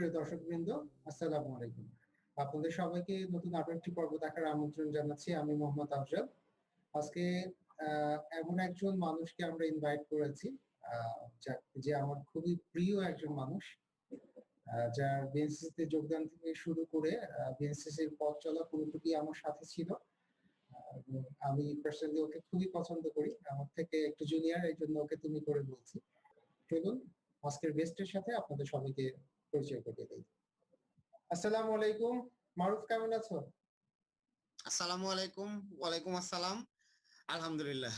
সুপ্রিয় দর্শকবৃন্দ, আসসালামু আলাইকুম। আপনাদের সবাইকে নতুন আরো একটি পর্ব দেখার আমন্ত্রণ জানাচ্ছি। আমি মোহাম্মদ আফজাল। আজকে এমন একজন মানুষকে আমরা ইনভাইট করেছি, আ যে আমার খুবই প্রিয় একজন মানুষ। যার বিএনসিসিতে যোগদান থেকে শুরু করে বিএনসিসির পথ চলা পুরোটুকুই আমার সাথে ছিল। এবং আমি পার্সোনালি ওকে খুবই পছন্দ করি। আমার থেকে একটু জুনিয়র, এইজন্য ওকে তুমি করে বলছি। চলুন আজকের গেস্টের সাথে আপনাদের সবাইকে পরিচয় করিয়ে দেই। আসসালামু আলাইকুম। মারুফ, কেমন আছো? আসসালামু আলাইকুম। ওয়ালাইকুম আসসালাম। আলহামদুলিল্লাহ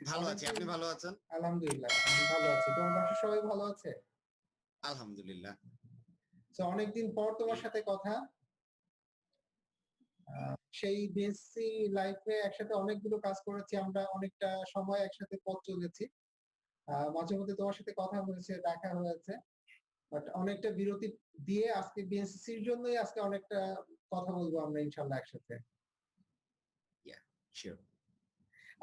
ভালো আছি। অনেকদিন আপনি ভালো আছেন? আলহামদুলিল্লাহ, আমি ভালো আছি। তোমার বাসার সবাই ভালো আছে? আলহামদুলিল্লাহ। অনেকদিন পর তোমার সাথে কথা। সেই বিএসসি লাইফে একসাথে অনেকগুলো কাজ করেছি আমরা, অনেকটা সময় একসাথে পথ চলেছি। মাঝে মধ্যে তোমার সাথে কথা হয়েছে, দেখা হয়েছে। বাট অনেকটা বিরতি দিয়ে আজকে বিএসসির জন্যই আজকে অনেকটা কথা বলবো আমরা ইনশাআল্লাহ একসাথে। ইয়া, শিওর।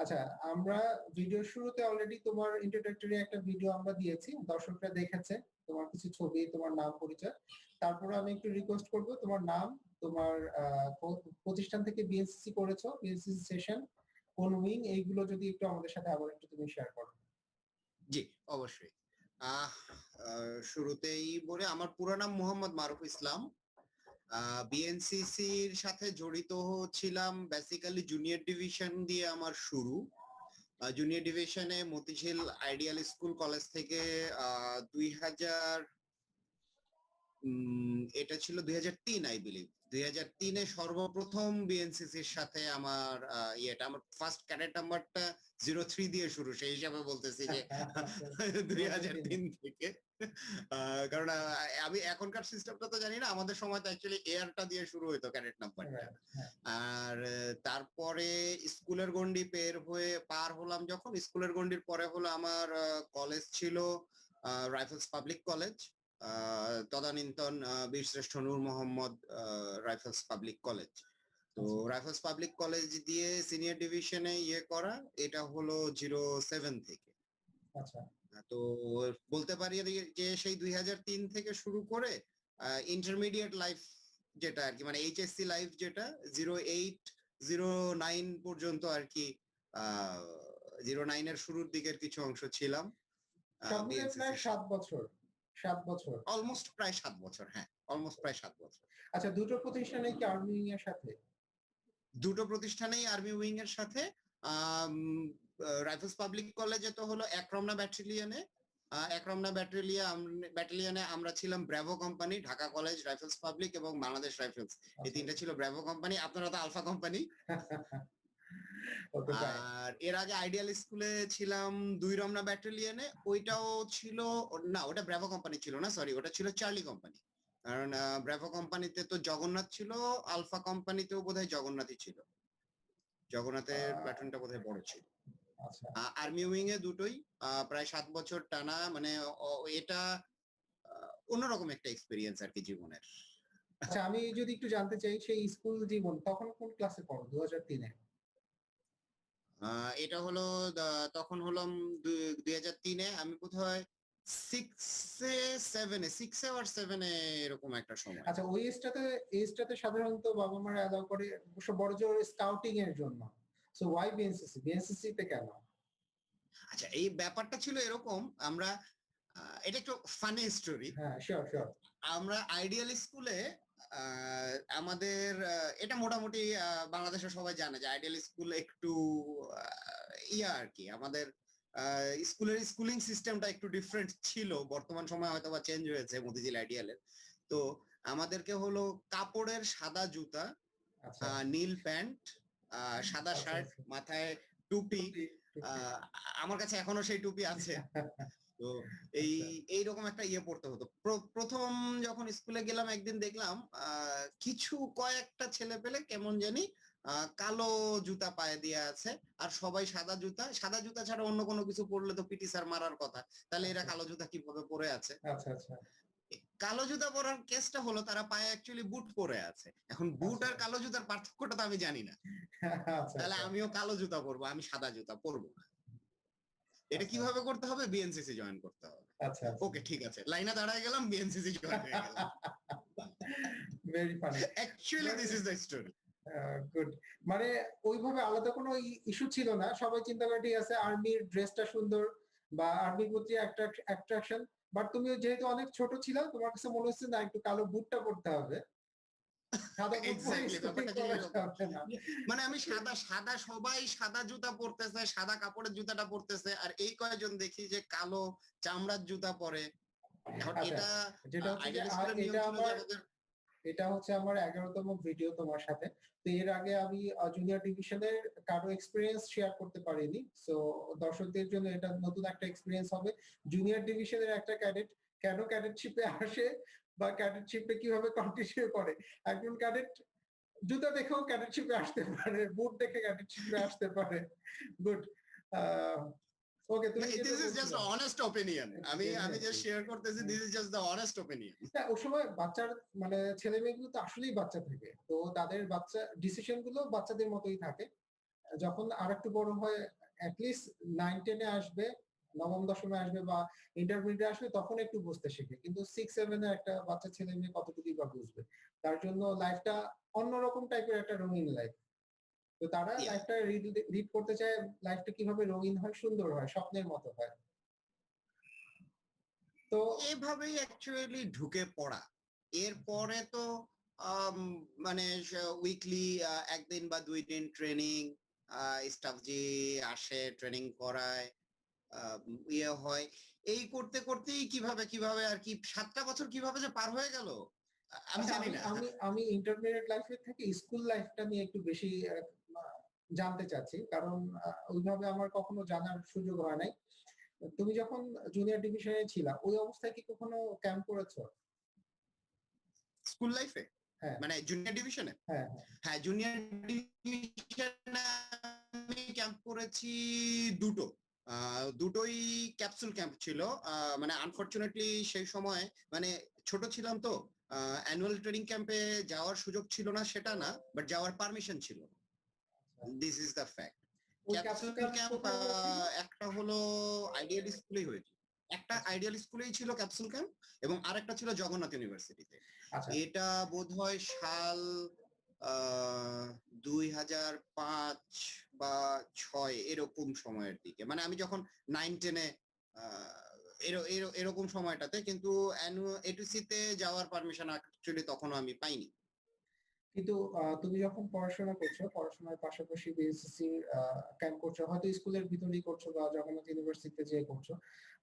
আচ্ছা, আমরা ভিডিওর শুরুতে অলরেডি তোমার ইন্ট্রোডাক্টরি একটা ভিডিও আমরা দিয়েছি। দর্শকরা দেখেছে। তোমার কিছু ছবি, তোমার নাম, পরিচয়। তারপরে আমি একটু রিকোয়েস্ট করব, তোমার নাম, তোমার প্রতিষ্ঠান থেকে বিএসসি করেছো, বিএসসি সেশন, কোন উইং, এইগুলো যদি একটু আমাদের সাথে আবার একটু তুমি শেয়ার করো। জি, অবশ্যই। আহ শুরুতেই বলে আমার পুরো নাম মোহাম্মদ মারুফ ইসলাম। বিএনসিসির সাথে জড়িত ছিলাম বেসিক্যালি জুনিয়র ডিভিশন দিয়ে আমার শুরু। জুনিয়র ডিভিশনে মতিঝিল আইডিয়াল স্কুল কলেজ থেকে 2000 এটা ছিল 2003 আই বিলিভ। 2003-এ সর্বপ্রথম বিএনসিসির সাথে আমার আমার ফার্স্ট ক্যাডেট নাম্বারটা 03 দিয়ে শুরু, সেই হিসাবে বলতেছি যে 2003 থেকে। কারণ আমি এখনকার সিস্টেমটা তো জানি না, আমাদের সময় তো অ্যাকচুয়ালি এয়ারটা দিয়ে শুরু হইতো ক্যাডেট নাম্বারটা। আর তারপরে স্কুলের গন্ডি পার হলাম যখন, স্কুলের গন্ডির পরে হলো আমার কলেজ ছিল রাইফেলস পাবলিক কলেজ, তদানীন্তন বীরশ্রেষ্ঠ নূর মোহাম্মদ রাইফেলস পাবলিক কলেজ। তো রাইফেলস পাবলিক কলেজ দিয়ে সিনিয়র ডিভিশনে করা, এটা হলো 07 থেকে। আচ্ছা। তো বলতে পারি যে সেই 2003 থেকে শুরু করে ইন্টারমিডিয়েট লাইফ যেটা আর কি, মানে এইচএসসি লাইফ যেটা 08 09 পর্যন্ত আর কি, 09-এর শুরুর দিকের কিছু অংশ ছিলাম। সব মিলে প্রায় 7 বছর। 7 বছর। অলমোস্ট প্রায় 7 বছর, হ্যাঁ, অলমোস্ট প্রায় 7 বছর। আচ্ছা, দুটো প্রতিষ্ঠানে কি আর্মি উইং এর সাথে? দুটো প্রতিষ্ঠানেই আর্মি উইং এর সাথে। রাইফেলস পাবলিক কলেজে তো হলো এক রমনা ব্যাটালিয়নে, ব্যাটালিয়নে আমরা ছিলাম bravo company, Dhaka college, rifles public এবং বাংলাদেশ রাইফেলস, এই তিনটা ছিল ব্র্যাভো কোম্পানি। আপনারা তো আলফা কোম্পানি। আর এর আগে আইডিয়াল স্কুলে ছিলাম 2 রমনা ব্যাটালিয়নে, ওইটাও ছিল না, ওটা ব্র্যাভো কোম্পানি ছিল না, সরি, ওটা ছিল চার্লি কোম্পানি। কারণ ব্র্যাভো কোম্পানিতে তো জগন্নাথ ছিল, আলফা কোম্পানিতেও বোধহয় জগন্নাথই ছিল। জগন্নাথের প্ল্যাটুনটা বোধহয় বড় ছিল। আর্মি উইং এ দুটোই প্রায় 7 বছর টানা, মানে এটা অন্যরকম একটা এক্সপেরিয়েন্স আর কি জীবনের। আচ্ছা, আমি যদি একটু জানতে চাই, সেই স্কুল জীবন তখন কোন ক্লাসে পড়ো 2003-এ? এটা হলো তখন হলাম 2003-এ, আমি বোধহয় 6-এ or 7-এ এরকম একটা সময়। আচ্ছা, ওই এজটাতে সাধারণত বাবা মারা অ্যালাউ করে অবশ্য বড় জোর স্কাউটিং এর জন্য। So Y BNCC? বিএনসিসি তে কেন? আচ্ছা, এই ব্যাপারটা ছিল এরকম, আমরা এটা একটু ফানি স্টোরি। হ্যাঁ, শিওর শিওর। আমরা আইডিয়াল স্কুলে আমাদের এটা মোটামুটি বাংলাদেশের সবাই জানে যে আইডিয়াল স্কুল একটু আর কি, আমাদের স্কুলের স্কুলিং সিস্টেমটা একটু ডিফারেন্ট ছিল, বর্তমান সময় হয়তো বা চেঞ্জ হয়েছে মতিঝিল আইডিয়ালের। তো আমাদেরকে হলো কাপড়ের সাদা জুতা, নীল প্যান্ট, সাদা শার্ট, মাথায় টুপি, আমার কাছে এখনো সেই টুপি আছে। তো এইরকম একটা পড়তে হতো। প্রথম যখন স্কুলে গেলাম, একদিন দেখলাম কিছু কয়েকটা ছেলে পেলে কেমন জানি কালো জুতা পায়ে দিয়ে আছে, আর সবাই সাদা জুতা ছাড়া অন্য কোনো কিছু পরলে তো পিটি স্যার মারার কথা, তাহলে এরা কালো জুতা কিভাবে পরে আছে? আচ্ছা আচ্ছা। কালো জুতা পরার কেসটা হলো তারা পায়ে অ্যাকচুয়ালি বুট পরে আছে। এখন বুট আর কালো জুতার পার্থক্যটা তো আমি জানি না, তাহলে আমিও কালো জুতা পরবো, আমি সাদা জুতা পরবো। এটা আচ্ছা কিভাবে করতে হবে? বিএনসিসি জয়েন করতে হবে। আচ্ছা আচ্ছা ওকে, ঠিক আছে, লাইনে দাঁড়ায় গেলাম, বিএনসিসি জয়েন হয়ে গেলাম। Very funny. Actually this is the story. Good. মানে ওইভাবে আলাদা কোনো ইস্যু ছিল না। সবাই চিন্তা করে ঠিক আছে আর্মির ড্রেসটা সুন্দর বা আর্মির প্রতি একটা অ্যাট্রাকশন। বাট তুমি যেহেতু অনেক ছোট ছিলা তোমার কাছে মনে হচ্ছে না একটু কালো বুটটা পড়তে হবে। সাদা বুট পরে এক্স্যাক্টলি, স্কুটিং ব্যাপারটা ছিল করা এরকম। যাবে না। মানে আমি সাদা সাদা সবাই সাদা জুতা পরতেছে, সাদা কাপড়ের জুতাটা পরতেছে, আর এই কয়েকজন দেখি যে কালো চামড়ার জুতা পরে। এখন আচ্ছা এটা যেটা হচ্ছে যে আইডিয়াল স্কুলের নিয়ম এটা ছিল যে আমার আমাদের এটা হচ্ছে আমার 11তম ভিডিও তোমার সাথে। তো এর আগে আমি জুনিয়র ডিভিশনের কারো এক্সপেরিয়েন্স শেয়ার করতে পারিনি। সো দর্শকদের জন্য এটা নতুন একটা এক্সপেরিয়েন্স হবে। জুনিয়র ডিভিশনের একটা ক্যাডেট কেন ক্যাডেটশিপে আসে বা ক্যাডেটশিপে কিভাবে কন্টিনিউ করে। একজন ক্যাডেট জুতা দেখেও ক্যাডেটশিপে আসতে পারে, বুট দেখে ক্যাডেটশিপে আসতে পারে। গুড। আ ওকে তুমি যেটা দিস ইজ জাস্ট বলছিলা। Honest opinion. আমি হ্যাঁ, আমি জাস্ট জি। শেয়ার করতেছি, hmm. This is just the honest opinion. না, ওই সময় বাচ্চার মানে ছেলে-মেয়েগুলো তো আসলেই বাচ্চা থাকে। তো তাদের বাচ্চা ডিসিশন গুলো বাচ্চাদের মতোই থাকে। যখন আরেকটু বড় হয় এট লিস্ট 9-10 এ আসবে, নবম দশমে আসবে বা ইন্টারমিডিয়েট এ আসবে তখন একটু বুঝতে শিখে। কিন্তু 6-7 এর একটা বাচ্চা ছেলে-মেয়ে কতটুকুই বা বুঝবে। তার জন্য লাইফটা অন্যরকম টাইপের একটা রঙিন লাইফ। তো তারা ইয়া, লাইফটা লিড করতে চায় লাইফটা কিভাবে রঙিন হয়, সুন্দর হয়, স্বপ্নের মতো হয়। তো এভাবেই অ্যাকচুয়ালি ঢুকে পড়া। এরপরে তো আম মানে উইকলি ১ দিন বা ২ দিন ট্রেনিং, স্টাফ জি আসে, ট্রেনিং করায়, আ ইয়ে হয়। এই করতে করতেই কিভাবে আরকি ৭ টা বছর কিভাবে যে পার হয়ে গেল আমি আচ্ছা জানি আমি না। আমি আমি ইন্টারমিডিয়েট লাইফ এর থেকে স্কুল লাইফটা নিয়ে একটু বেশি আ জানতে চাচ্ছি। কারণ ওইভাবে আমার কখনো জানার সুযোগ হয় নাই। তুমি যখন জুনিয়র ডিভিশনে ছিলা, ওই অবস্থায় কি কখনো ক্যাম্প করেছো? স্কুল লাইফ এ? হ্যাঁ, মানে জুনিয়র ডিভিশনে? হ্যাঁ, হ্যাঁ। হ্যাঁ, জুনিয়র ডিভিশনে আমি ক্যাম্প করেছি ২ টো। আ ২ টোই ক্যাপসুল ক্যাম্প ছিল। মানে আনফরচুনেটলি সেই সময় মানে ছোট ছিলাম তো। অ্যানুয়াল ট্রেনিং ক্যাম্পে যাওয়ার সুযোগ ছিল না সেটা না, বাট যাওয়ার পারমিশন ছিল। আচ্ছা। This is the fact. ওই ক্যাপসুল ক্যাপসুল ক্যাম্প ক্যাম্প কোথায় হয়েছিল? একটা হলো আইডিয়াল স্কুলেই হয়েছে। একটা আচ্ছা, আইডিয়াল স্কুলেই ছিল ক্যাপসুল ক্যাম্প এবং আরেকটা ছিল জগন্নাথ ইউনিভার্সিটিতে। আচ্ছা। এটা বোধহয় সাল আ ২০০৫ বা ৬ এরকম সময়ের দিকে। মানে আমি যখন 9-10 এ আ এরকম সময়টাতে, কিন্তু এটুসি তে যাওয়ার পারমিশন অ্যাকচুয়ালি তখনও আমি পাইনি। কিন্তু তুমি যখন পড়াশোনা করছো, পড়াশোনার পাশাপাশি বিএসসিসি ক্যাম্প করছো, হয়তো স্কুলের ভিতরেই করছো বা জগন্নাথ ইউনিভার্সিটিতে যেয়ে করছো।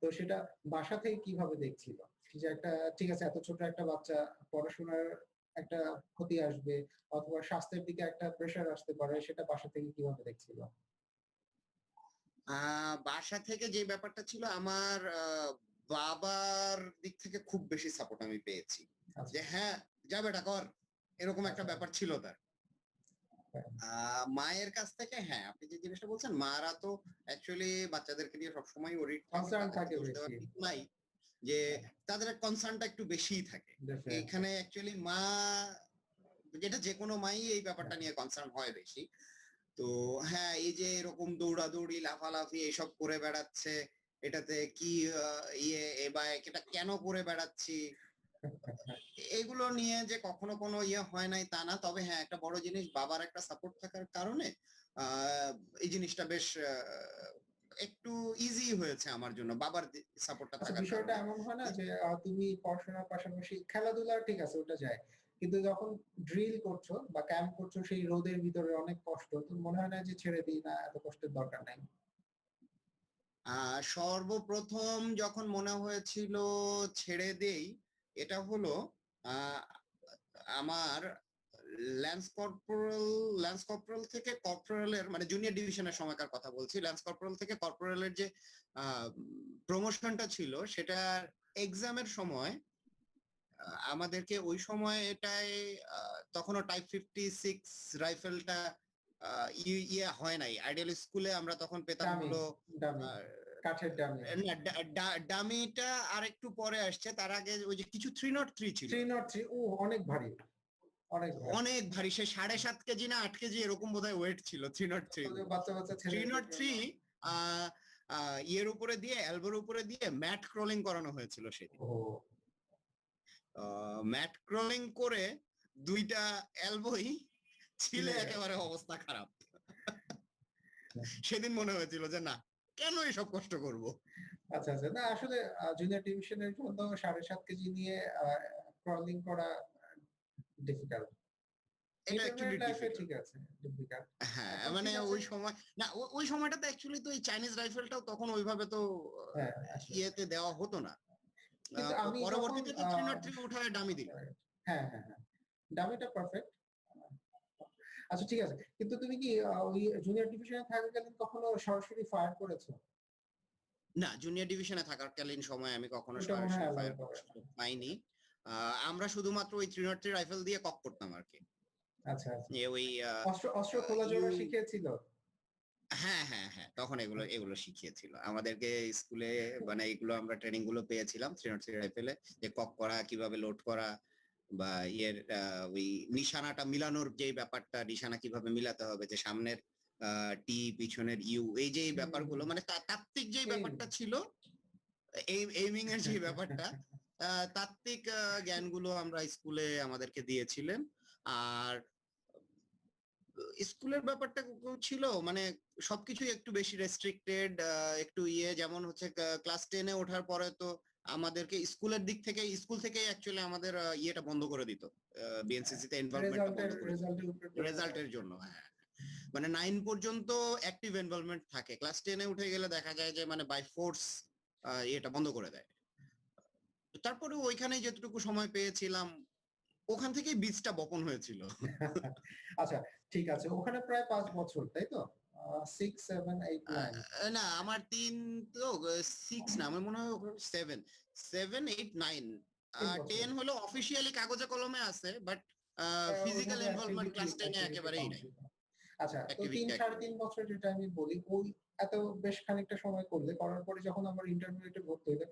তো সেটা বাসা থেকে কিভাবে দেখছিল? যে একটা ঠিক আছে এত ছোট একটা বাচ্চা পড়াশোনার একটা ক্ষতি আসবে অথবা স্বাস্থ্যের দিকে একটা প্রেশার আসতে পারে সেটা বাসা থেকে কিভাবে দেখছিল? আ বাসা থেকে যে ব্যাপারটা ছিল, আমার বাবার দিক থেকে খুব বেশি সাপোর্ট আমি পেয়েছি। আচ্ছা, যে হ্যাঁ, "যা বেটা কর।" এরকম একটা আচ্ছা, ব্যাপার ছিল তার। হ্যাঁ। আ মায়ের কাছ থেকে হ্যাঁ, আপনি যে জিনিসটা বলছেন, মারা তো অ্যাকচুয়ালি বাচ্চাদেরকে নিয়ে সবসময় ওরিড থাকে। কনসার্ন তাদেরকে থাকে দোষ দেওয়ার বেশি। কিছু নাই। যে হ্যাঁ, তাদের কনসার্ন টা একটু বেশিই থাকে। ডেফিনিটলি। এখানে অ্যাকচুয়ালি মা, যেটা যেকোনো মাই এই ব্যাপারটা হ্যাঁ। নিয়ে কনসার্ন হয় বেশি। তো হ্যাঁ, এই যে এরকম দৌড়াদৌড়ি, লাফালাফি এসব করে বেড়াচ্ছে, এটাতে কি আ ইয়ে বা এটা কেন করে বেড়াচ্ছি? এগুলো নিয়ে যে কখনো কোনো ইয়ে হয় নাই তা না। তবে হ্যাঁ, একটা বড় জিনিস, বাবার একটা সাপোর্ট থাকার কারণে আ এই জিনিসটা বেশ একটু ইজি হয়েছে আমার জন্য, বাবার সাপোর্টটা আচ্ছা থাকার বিষয়টা কারণে। এমন হয় না যে তুমি পড়াশোনার পাশাপাশি খেলাধুলা ঠিক আছে ওটা যায়। কিন্তু যখন ড্রিল করছো বা ক্যাম্প করছো সেই রোদের ভিতরে অনেক কষ্ট। তো মনে হয় না যে ছেড়ে দিই না এত কষ্টের দরকার নাই। আ সর্বপ্রথম যখন মনে হয়েছিল ছেড়ে দেই, এটা হলো আ আমার ল্যান্স কর্পোরাল থেকে কর্পোরালের, মানে জুনিয়র ডিভিশনের সময়কার কথা বলছি। ল্যান্স কর্পোরাল থেকে কর্পোরালের যে আ প্রমোশনটা ছিল সেটার এক্সামের সময় আমাদেরকে ওই সময় এটায় আ তখনও টাইপ 56 রাইফেলটা আ ইয়ে হয় নাই। আইডিয়াল স্কুলে আমরা তখন পেতাম ডামি, হলো ডামি, আ কাঠের ডামি। না, ডামিটা আরেকটু পরে আসছে। তার আগে ওই যে কিছু 303 ছিল। 303 অনেক ভারী, অনেক ভারী। অনেক ভারী, সে ৭.৫ কেজি না ৮ কেজি এরকম বোধহয় ওয়েট ছিল 303 বাচ্চা, বাচ্চা ছেলেদের জন্য। 303 আ ইয়ের উপরে দিয়ে, এলবোর উপরে দিয়ে ম্যাট ক্রলিং করানো হয়েছিল সেদিন। ও ম্যাট ক্রলিং করে 2টা এলবোই ছিলে ছিলে। একেবারে অবস্থা খারাপ। সেদিন মনে হয়েছিল যে না, কেন এসব কষ্ট করব। আচ্ছা, আচ্ছা। না আসলে জুনিয়র ডিভিশনের জন্য 7.5 কেজি নিয়ে ক্রলিং করা ডিফিকাল্ট। এটা ইন্টারমিডিয়েট অ্যাকচুয়ালি লাইফে ডিফিকাল্ট। ঠিক আছে, ডিফিকাল্ট। হ্যাঁ, এখন মানে ঠিক আছে। ওই সময় না, ওই সময়টাতে অ্যাকচুয়ালি তো এই চাইনিজ রাইফেলটাও তখন ওইভাবে তো হ্যাঁ, আসলে। ইয়েতে দেওয়া হতো না। কিন্তু আমি যখন পরবর্তীতে তো 303 উঠায় ডামি দিল। হ্যাঁ, হ্যাঁ, হ্যাঁ। ডামিটা পারফেক্ট। আচ্ছা ঠিক আছে। কিন্তু তুমি কি ওই জুনিয়র ডিভিশনে থাকাকালীন কখনো সরাসরি ফায়ার করেছো? না, জুনিয়র ডিভিশনে থাকাকালীন সময়ে আমি কখনো ওটা মনে হয় সরাসরি অ্যালাউ ফায়ার করে করার না। সুযোগ পাইনি। আমরা শুধুমাত্র ওই 303 রাইফেল দিয়ে কক করতাম আরকি। আচ্ছা, আচ্ছা। যে ওই অস্ত্র অস্ত্র খোলা ইউ জোড়া শিখিয়েছিল? হ্যাঁ, হ্যাঁ, হ্যাঁ। তখন এগুলো শিখিয়েছিল। আমাদেরকে স্কুলে মানে এগুলো আমরা ট্রেনিং গুলো পেয়েছিলাম 303 রাইফেলে, যে কক করা, কিভাবে লোড করা বা ইয়ের ওই নিশানাটা মিলানোর যে ব্যাপারটা, নিশানা কিভাবে মিলাতে হবে, যে সামনের টি, পিছনের ইউ, এই যে এই হুম, হুম, ব্যাপারগুলো হুম। মানে তাত্ত্বিক যে এইম। ব্যাপারটা ছিল, এইমিং এর যে ব্যাপারটা, তাত্ত্বিক জ্ঞানগুলো আমরা স্কুলে আমাদেরকে দিয়েছিলেন। আর স্কুলের ব্যাপারটা ছিল মানে সবকিছুই একটু বেশি রেস্ট্রিক্টেড, একটু যেমন হচ্ছে ক্লাস 10 এ ওঠার পরে তো আমাদেরকে স্কুলের দিক থেকে, স্কুল থেকে অ্যাকচুয়ালি আমাদের ইয়েটা বন্ধ করে দিত, বিএনসিসি তে ইনভলভমেন্টটা বন্ধ করে দিত রেজাল্টের উপর ডিপেন্ড করে। রেজাল্টের জন্য। হ্যাঁ, মানে 9 পর্যন্ত অ্যাক্টিভ ইনভলভমেন্ট থাকে, ক্লাস 10 এ উঠে গেলে দেখা যায় যে মানে বাই ফোর্স এটা বন্ধ করে দেয়। তারপরে ওইখানে যেটুকু সময় পেয়েছিলাম, ওখান থেকেই বীজটা বপন হয়েছিল। আচ্ছা ঠিক আছে। ওখানে প্রায় ৫ বছর, তাই তো? 6, 7, 8, 9 না, আমার ৩ তো 6 না, আমার মনে হয় 7, 7, 8, 9, ৩ বছর। 10 হলো অফিসিয়ালি কাগজে কলমে আছে, বাট ফিজিক্যাল ওইভাবে ইনভলভমেন্ট ক্লাস 10 এ অ্যাক্টিভিটি একেবারেই কম নাই। ছিল। আচ্ছা তো ৩ অ্যাক্টিভিটি সাড়ে একেবারেই ৩ নাই। বছর যেটা আমি বলি, ওই এত বেশ খানিকটা সময় করলে, করার পরে যখন আমার ইন্টারমিডিয়েটে ভর্তি হইলে,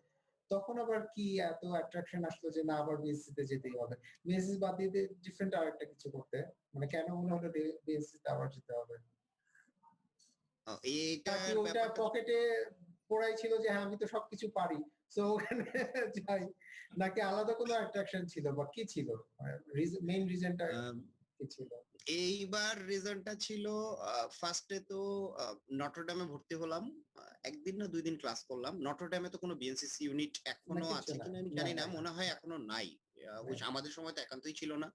তখন আবার কি এত অ্যাট্রাকশন আসলো যে না আবার বিএসসি তে যেতেই হবে। বিএসসি বাদ দিয়ে ডিফারেন্ট আরেকটা কিছু করতে। মানে কেন মনে হলো বিএসসি তে আবার যেতে হবে? নাকি এইটার ওইটা ব্যাপারটা পকেটে পোড়াই ছিল যে হ্যাঁ আমি তো সবকিছু পারি। সো ওখানে যাই। নাকি আলাদা কোনো অ্যাট্রাকশন ছিল বা কি ছিল? মেইন রিজনটা আহ, কি ছিল? এইবার রিজনটা ছিল, ফার্স্টে তো নটরডেমে ভর্তি হলাম। ১ দিন না ২ দিন ক্লাস করলাম। নটরডেমে তো কোনো বিএনসিসি ইউনিট না এখনো কিচ্ছু আছে না। কিনা আমি না, জানি না। না, মনে হয় এখনো নাই। ওই নাই। আমাদের সময় তো একান্তই ছিল না।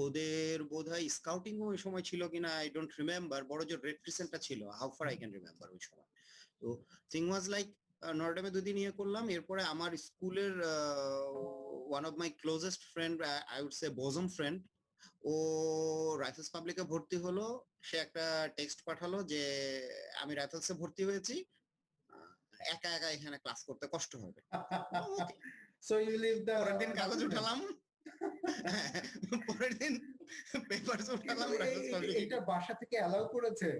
ওদের বোধহয় স্কাউটিং ও ওই সময় ছিল কিনা আই ডোন্ট রিমেম্বার। বড় যে রেড ক্রিসেন্টটা ছিল, how far I can remember ওই সময়। তো থিং ওয়াজ লাইক নটরডেমে ২ দিন ইয়ে করলাম। এরপরে আমার স্কুলের one of my closest friend, I would say bosom friend, ও রাইফেলস পাবলিকে ভর্তি হলো। সে একটা টেক্সট পাঠালো যে আমি রাইফেলসে ভর্তি হয়েছি, আহ, একা একা এখানে ক্লাস করতে কষ্ট হবে। ওকে, So you leave the পরের দিন কাগজ document. উঠালাম। পরের দিন পেপারস কিন্তু উঠালাম রাইফেলস পাবলিকে। এটা বাসা থেকে অ্যালাউ করেছে?